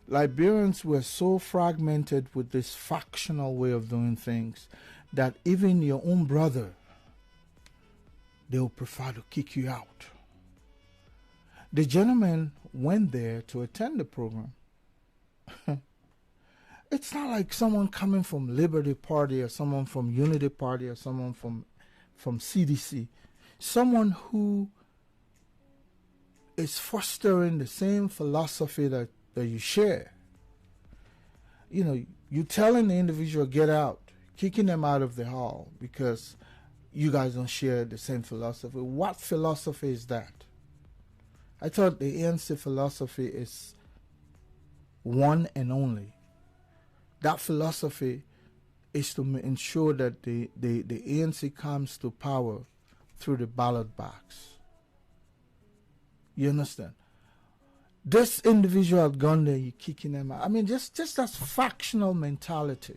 Speaker 1: Liberians were so fragmented with this factional way of doing things that even your own brother, they will prefer to kick you out. The gentleman went there to attend the program. It's not like someone coming from Liberty Party or someone from Unity Party or someone from CDC. Someone who is fostering the same philosophy that you share. You telling the individual, get out, kicking them out of the hall because you guys don't share the same philosophy. What philosophy is that? I thought the ANC philosophy is one and only. That philosophy is to ensure that the ANC comes to power through the ballot box. You understand? This individual had gone there, you're kicking them out. I mean, just that factional mentality.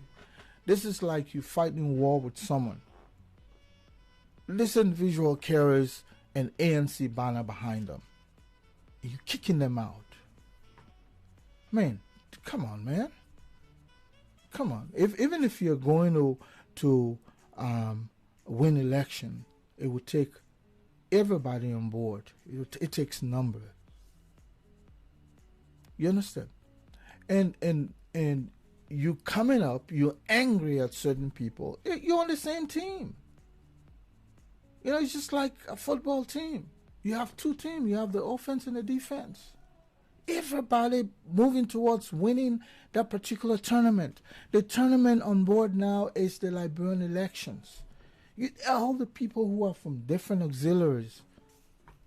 Speaker 1: This is like you fighting war with someone. This individual carries an ANC banner behind them. You're kicking them out. Man, come on, man. Come on. Even if you're going to win election, it would take everybody on board. It takes number. You understand? And you coming up, you're angry at certain people. You're on the same team. It's just like a football team. You have two teams. You have the offense and the defense. Everybody moving towards winning that particular tournament. The tournament on board now is the Liberian elections. All the people who are from different auxiliaries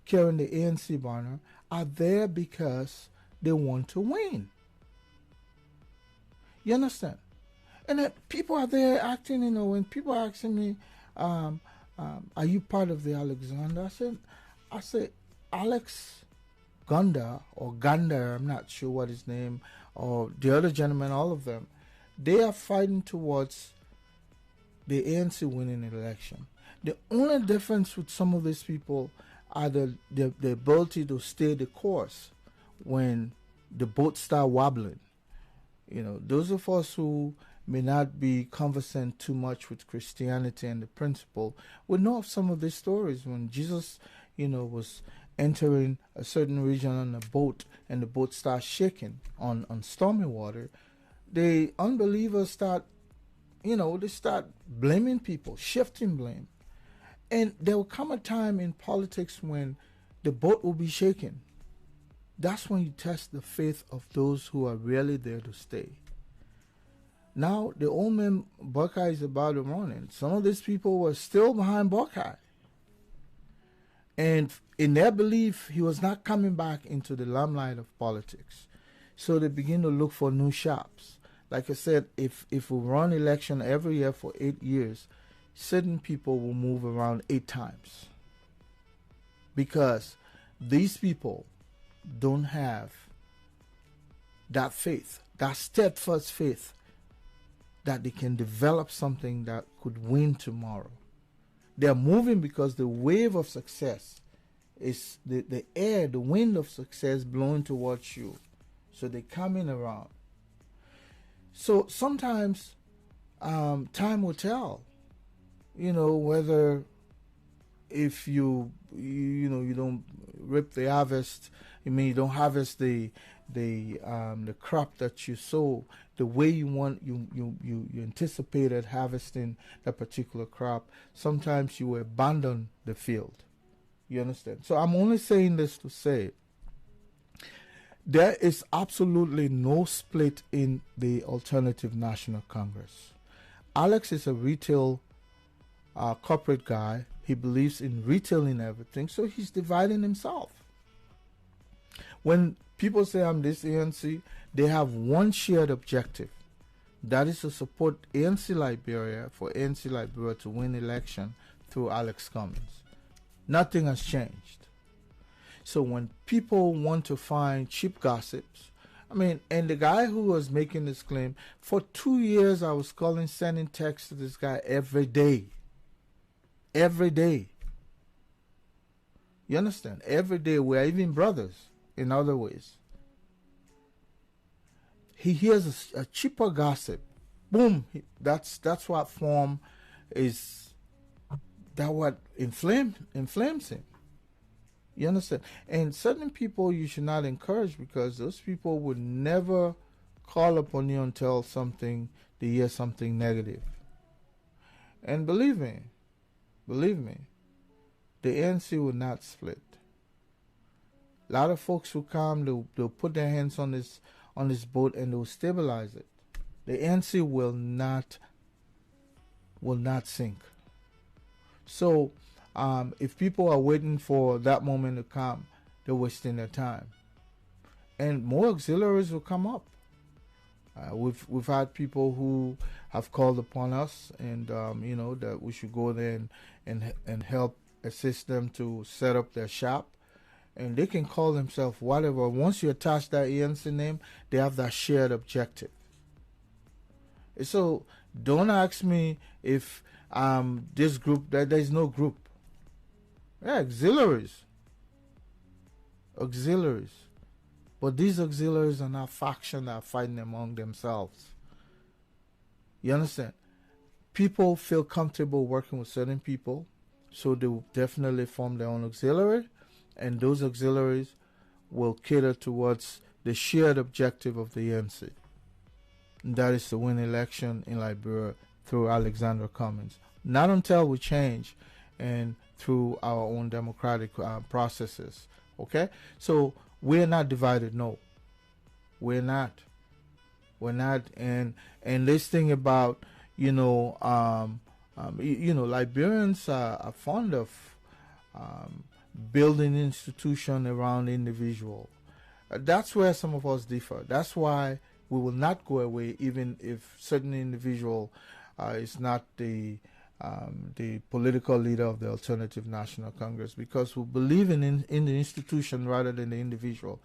Speaker 1: carrying the ANC banner are there because they want to win. You understand? And then people are there acting, when people are asking me, are you part of the Alexander? I said, Alex Gunda or Gander, I'm not sure what his name, or the other gentleman, all of them, they are fighting towards the ANC winning an election. The only difference with some of these people are the ability to stay the course when the boat start wobbling. Those of us who may not be conversant too much with Christianity and the principle would know of some of these stories when Jesus, was entering a certain region on a boat and the boat starts shaking on stormy water. The unbelievers start blaming people, shifting blame. And there will come a time in politics when the boat will be shaken. That's when you test the faith of those who are really there to stay. Now, the old man Buckeye is about to run, and some of these people were still behind Buckeye. And in their belief, he was not coming back into the limelight of politics. So they begin to look for new shops. Like I said, if we run election every year for 8 years, certain people will move around 8 times. Because these people don't have that faith, that steadfast faith, that they can develop something that could win tomorrow. They're moving because the wave of success is the air, the wind of success blowing towards you. So they're coming around. So sometimes time will tell, whether if you don't rip the harvest, you don't harvest the crop that you sow the way you want, you anticipated harvesting that particular crop. Sometimes you abandon the field. You understand? So I'm only saying this to say there is absolutely no split in the Alternative National Congress. Alex is a retail corporate guy. He believes in retailing everything, so he's dividing himself. When people say I'm this ANC, they have one shared objective. That is to support ANC Liberia, for ANC Liberia to win election through Alex Cummings. Nothing has changed. So when people want to find cheap gossips, and the guy who was making this claim, for 2 years I was sending texts to this guy every day. Every day. You understand? Every day. We are even brothers in other ways. He hears a cheaper gossip. Boom. That's what form is, that what inflames him. You understand? And certain people you should not encourage, because those people would never call upon you and tell something, they hear something negative. And believe me, the ANC will not split. A lot of folks will come, they'll put their hands on this boat and they'll stabilize it. The ANC will not sink. So if people are waiting for that moment to come, they're wasting their time. And more auxiliaries will come up. We've had people who have called upon us, and that we should go there and help assist them to set up their shop. And they can call themselves whatever. Once you attach that ANC name, they have that shared objective. So don't ask me if this group, there's no group. Yeah, auxiliaries. But these auxiliaries are not faction that are fighting among themselves. You understand? People feel comfortable working with certain people, so they will definitely form their own auxiliary, and those auxiliaries will cater towards the shared objective of the ANC. And that is to win election in Liberia through Alexander Cummings. Not until we change and through our own democratic processes. Okay, so we're not divided. No, we're not. We're not. And this thing about Liberians are fond of building institution around individual. That's where some of us differ. That's why we will not go away, even if certain individual is not the political leader of the Alternative National Congress, because we believe in the institution rather than the individual.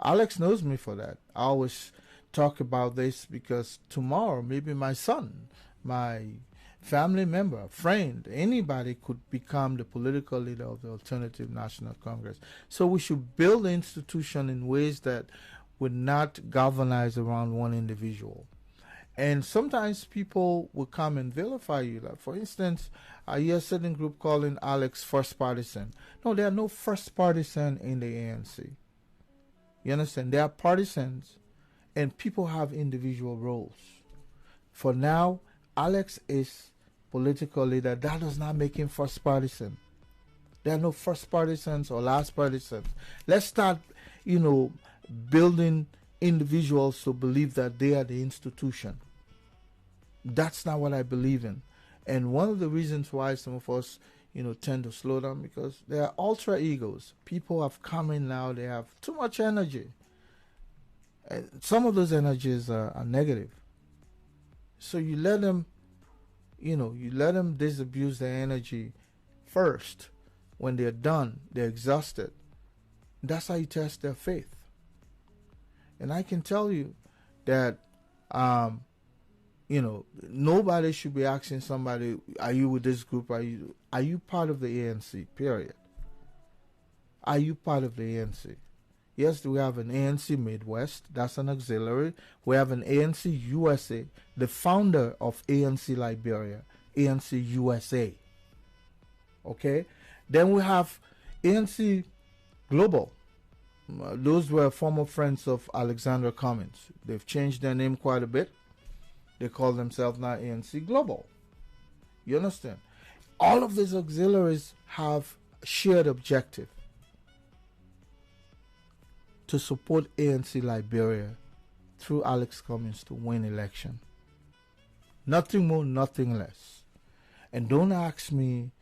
Speaker 1: Alex knows me for that. I always talk about this because tomorrow, maybe my son, my family member, friend, anybody could become the political leader of the Alternative National Congress. So we should build the institution in ways that would not galvanize around one individual. And sometimes people will come and vilify you. Like, for instance, I hear a certain group calling Alex first partisan. No, there are no first partisan in the ANC. You understand? There are partisans, and people have individual roles. For now, Alex is political leader. That does not make him first partisan. There are no first partisans or last partisans. Let's start, building individuals to believe that they are the institution. That's not what I believe in. And one of the reasons why some of us, tend to slow down, because they are ultra egos. People have come in now, they have too much energy. And some of those energies are negative. So you let them disabuse their energy first. When they're done, they're exhausted. That's how you test their faith. And I can tell you that, nobody should be asking somebody, are you with this group? Are you part of the ANC? Period. Are you part of the ANC? Yes, we have an ANC Midwest. That's an auxiliary. We have an ANC USA, the founder of ANC Liberia, ANC USA. Okay? Then we have ANC Global. Those were former friends of Alexander Cummings. They've changed their name quite a bit. They call themselves now ANC Global. You understand? All of these auxiliaries have shared objective to support ANC Liberia through Alex Cummings to win election. Nothing more, nothing less. And don't ask me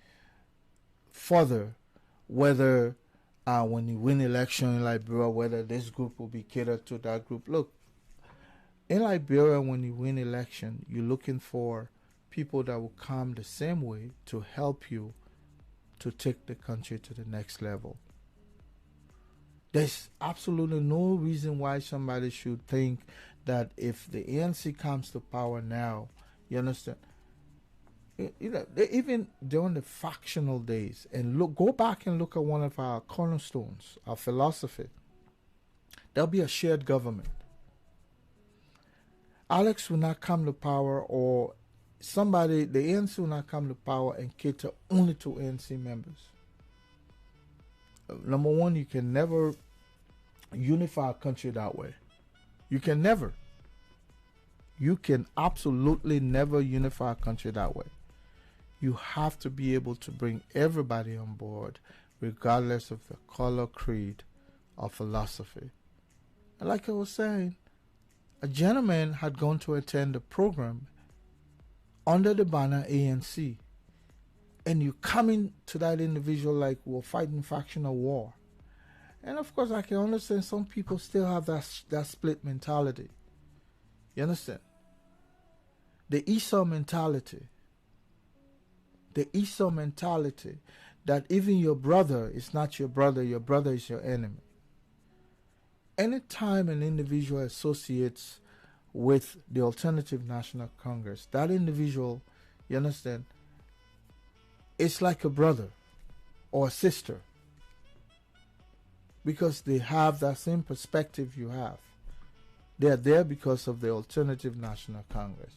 Speaker 1: further whether when you win election in Liberia, whether this group will be catered to that group. Look, in Liberia, when you win election, you're looking for people that will come the same way to help you to take the country to the next level. There's absolutely no reason why somebody should think that if the ANC comes to power now, you understand, even during the factional days, and go back and look at one of our cornerstones, our philosophy, there'll be a shared government. Alex will not come to power, or the ANC will not come to power and cater only to ANC members. Number one, you can never unify a country that way. You can absolutely never unify a country that way. You have to be able to bring everybody on board, regardless of the color, creed, or philosophy. And like I was saying, a gentleman had gone to attend a program under the banner ANC, and you come in to that individual like we're fighting factional war. And of course, I can understand some people still have that split mentality. You understand? The Esau mentality. The Esau mentality that even your brother is not your brother is your enemy. Anytime an individual associates with the Alternative National Congress, that individual, you understand, it's like a brother or a sister, because they have that same perspective you have. They are there because of the Alternative National Congress.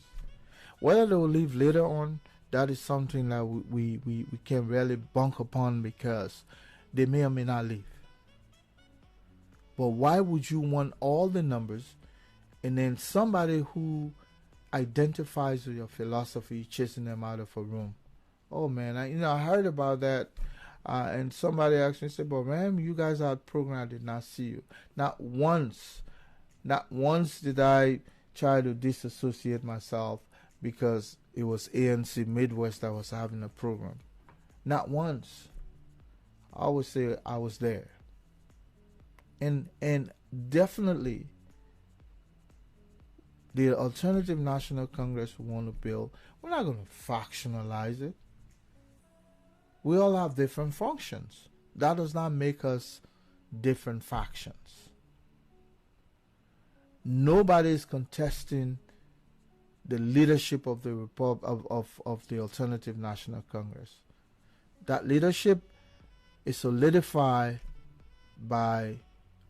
Speaker 1: Whether they will leave later on, that is something that we can really bunk upon, because they may or may not leave. But why would you want all the numbers and then somebody who identifies with your philosophy chasing them out of a room? Oh man, I heard about that And somebody asked me, said, but man, you guys had program, I did not see you. Not once did I try to disassociate myself because it was ANC Midwest that was having a program. Not once. I always say I was there. And definitely the Alternative National Congress we want to build, we're not going to factionalize it. We all have different functions. That does not make us different factions. Nobody is contesting the leadership of the of the Alternative National Congress. That leadership is solidified by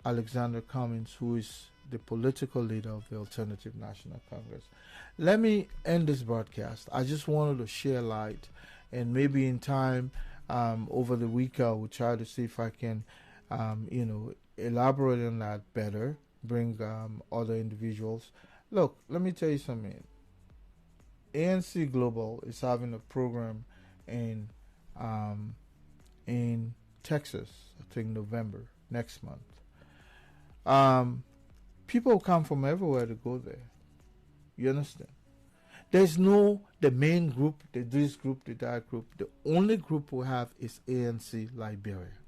Speaker 1: Alexander Cummings, who is the political leader of the Alternative National Congress. Let me end this broadcast. I just wanted to share light, and maybe in time over the week I will try to see if I can elaborate on that better, bring other individuals. Look, let me tell you something. ANC Global is having a program in Texas, I think November, next month. People come from everywhere to go there. You understand? There's no the main group, this group, that group. The only group we have is ANC Liberia.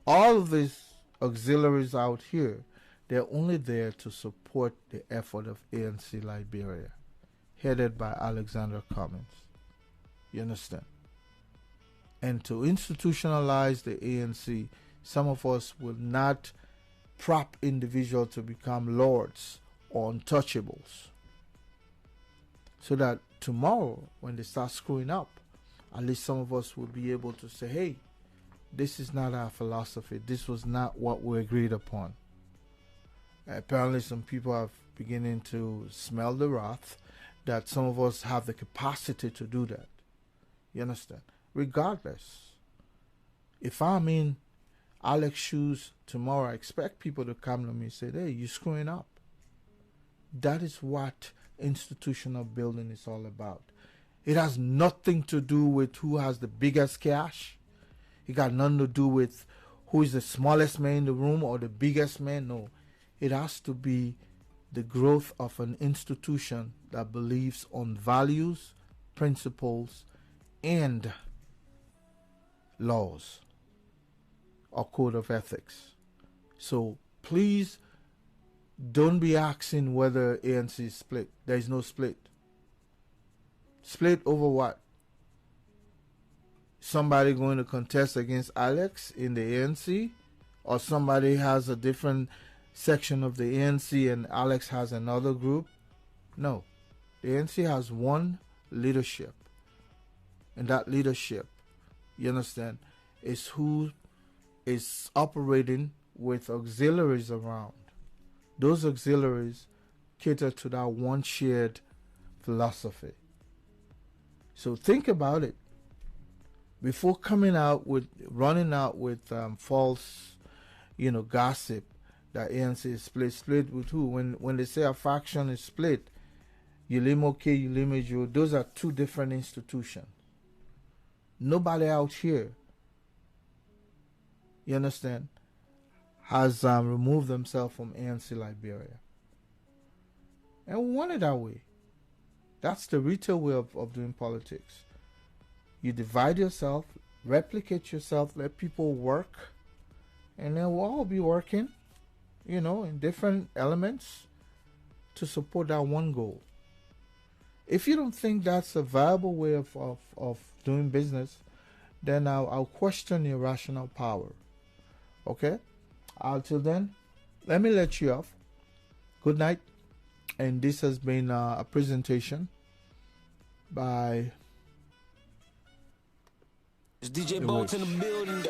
Speaker 1: All of these auxiliaries out here, they're only there to support the effort of ANC Liberia, headed by Alexander Cummings. You understand? And to institutionalize the ANC, some of us will not prop individuals to become lords or untouchables. So that tomorrow, when they start screwing up, at least some of us will be able to say, hey, this is not our philosophy. This was not what we agreed upon. Apparently some people are beginning to smell the wrath that some of us have the capacity to do that. You understand? Regardless, if I'm in Alex's shoes tomorrow, I expect people to come to me and say, hey, you're screwing up. That is what institutional building is all about. It has nothing to do with who has the biggest cash. It got nothing to do with who is the smallest man in the room or the biggest man. No, it has to be the growth of an institution that believes on values, principles, and laws or code of ethics. So please don't be asking whether ANC is split. There is no split. Split over what? Somebody going to contest against Alex in the ANC? Or somebody has a different section of the ANC and Alex has another group? No. The ANC has one leadership. And that leadership, you understand, is who is operating with auxiliaries around. Those auxiliaries cater to that one shared philosophy. So think about it. Before running out with false, gossip that ANC is split with who? When they say a faction is split, Ulimo K, Ulimo Joe, those are two different institutions. Nobody out here, you understand, has removed themselves from ANC Liberia. And we want it that way. That's the retail way of doing politics. You divide yourself, replicate yourself, let people work, and then we'll all be working, in different elements to support that one goal. If you don't think that's a viable way of doing business, then I'll question your rational power. Okay? Until then, let me let you off. Good night. And this has been a presentation by
Speaker 2: It's DJ Bolt in the building.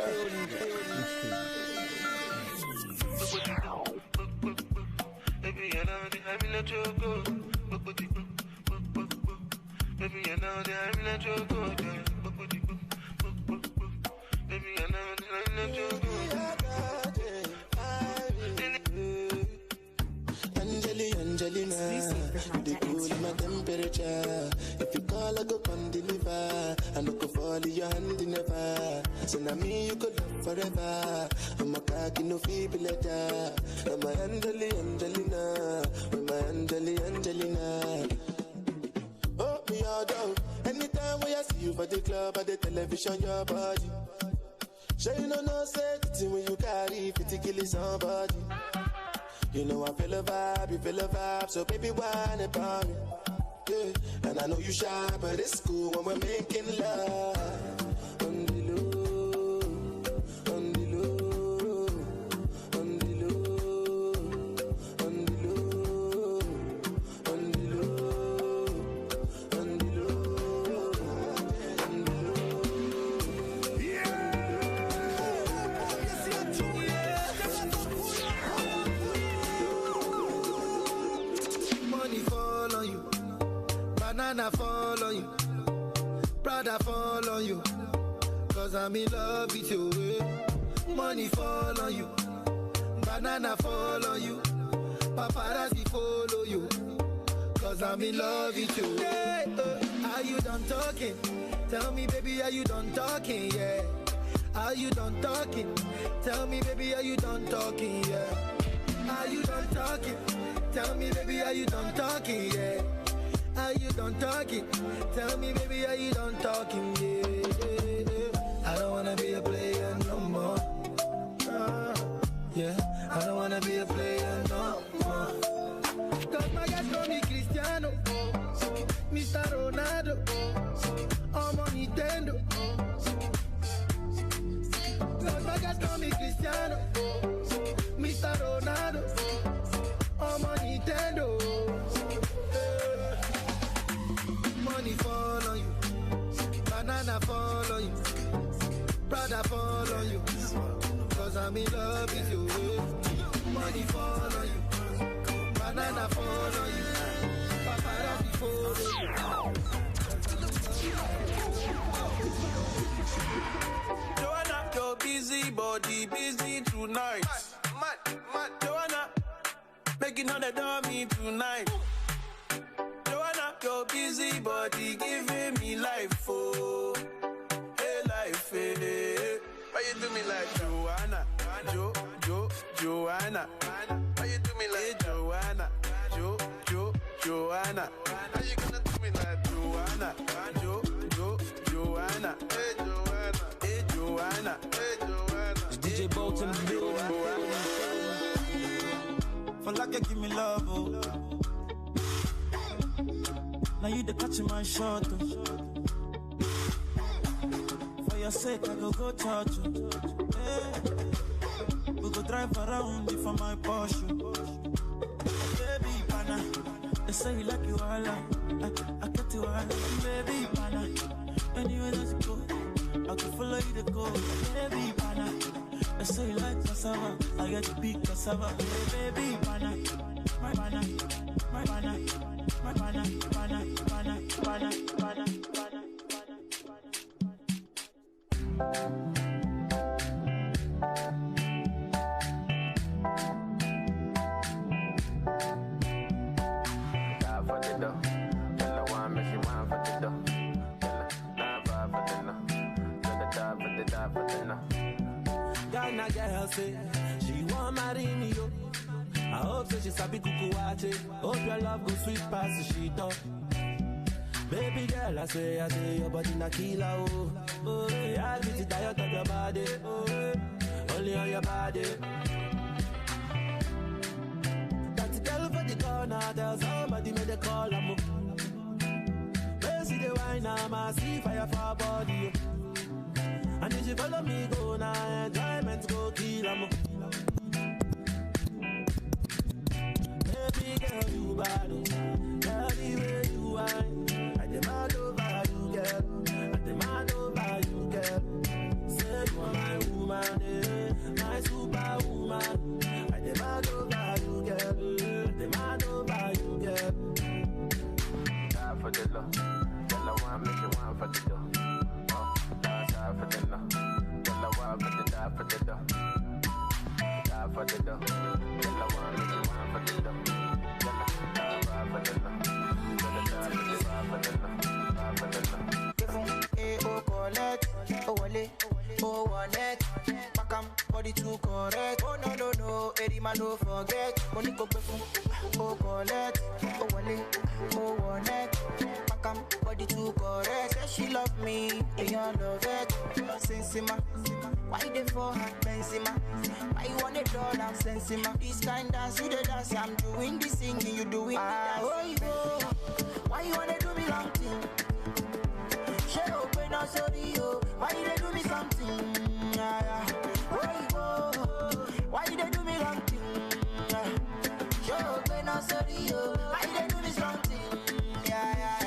Speaker 3: Angelina, they cool my temperature. If you call, I go come deliver. I no go fall in your hand never. So now me you could love forever. I'm a cocky no feeble letter. I'm a Angelina, with my Angelina. Oh, me all down. Anytime when I see you for the club or the television, your body. Sure you know say the thing when you carry 50 kill somebody. You know I feel a vibe, you feel a vibe, so baby whine about me. Yeah, and I know you shy, but it's cool when we're making love. On the low, on the low, on the low, on the low, on the low, on the low, on the low. Yeah. Money fall on you, banana fall on you, Prada fall on you, cause I'm in love with you. Money fall on you, banana fall on you, paparazzi follow you, cause I'm in love with you. Yeah, are you done talking? Tell me baby, are you done talking? Yeah. Are you done talking? Tell me baby, are you done talking? Yeah. Are you done talking? Tell me baby, are you done talking? Yeah. Are you done talking? Tell me baby, are you done talking? Yeah. I don't wanna be a player no more. Yeah. I don't wanna be a player no more. Cause my guys call me Cristiano, Mr. Ronaldo, I'm on Nintendo. Cause my guys call me Cristiano, Mr. Ronaldo, I'm on Nintendo. Money fall on you, banana fall on you, Prada fall on you, cause I'm in love with you. Money fall on you, banana fall on you, paparazzi follow you.
Speaker 2: Joanna, your busy body busy tonight. Mad, Joanna, making all the dummy tonight. Joanna, your busy body giving me life, oh, hey life, hey. Why you do me like Joanna, Joanna? Why you do me like Joanna, Joanna? How you gonna do me like Joanna, Joanna? Hey Joanna, hey Joanna, hey Joanna.
Speaker 4: It's DJ Bolton, for like give me love, oh. Now you the catch my shot, oh. For your sake, I go touch you. Hey. We go drive around for my Porsche. Baby, pana, they say you like you all, I get you all. Baby, pana, anywhere that you go, I can follow you to go. Baby, pana, they say you like cassava, I get to big cassava. Hey, baby, pana, my pana, my pana.
Speaker 8: Ghana girl say she want marry me, yo. I hope so she sabi kukuwache. Hope your love go sweet past the sheet up. Baby girl, I say your body na killer, oh. Oh, yeah, I get it tired of your body, oh, only on your body. That girl for the corner, there's somebody made a call, I'm where see the wine, I see fire for her body, oh. And if you follow me, go now, enjoyment go kill, I'm baby girl, you bad, girl, the way you whine, I demand over you, girl, I demand over you, girl. Say you are my woman, my superwoman. I demand over you, girl, I demand over you, girl. Die for the love, girl, I want make you want for the dough. Die for the love, girl, I want for the die for the dough. Die for the dough, girl, I want make you want for the dough.
Speaker 9: connect. Oh, wale, oh, one neck. Back am, body too correct. Oh, no, Eddie man, don't forget. Money go befu, oh, collect. Oh, wale, oh, one neck. Back am, body too correct. Say she love me, and you love it. Sensima, why they for her, Benzema? Why you want a dollar, Sensima? This kind dance, you the dance, I'm doing this singing, you doing the dance. Oh, you go. Why you wanna do me long thing? She open up, sorry, oh. Why you they do me something? Yeah. Oh, you go. Why you they do me long thing? She open up, sorry, oh. Why you they do me something? Yeah.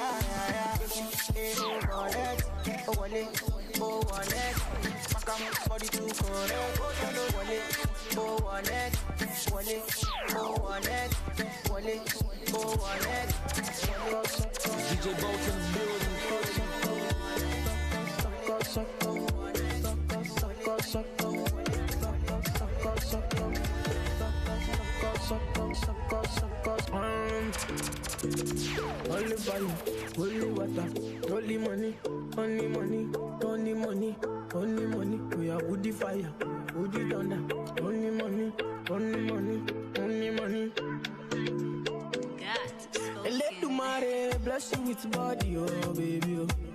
Speaker 9: Oh, wallet, oh, wallet, oh, wallet. Makam, body too correct. Oh, wallet, oh, wallet, wallet, oh, wallet, wallet, oh, wallet.
Speaker 8: DJ Bolton building. Only fire, only water, only money, only money, only money, only money. We are woody fire, woody thunder, only money, only money, only money. Let the mare bless you with body, oh baby, oh.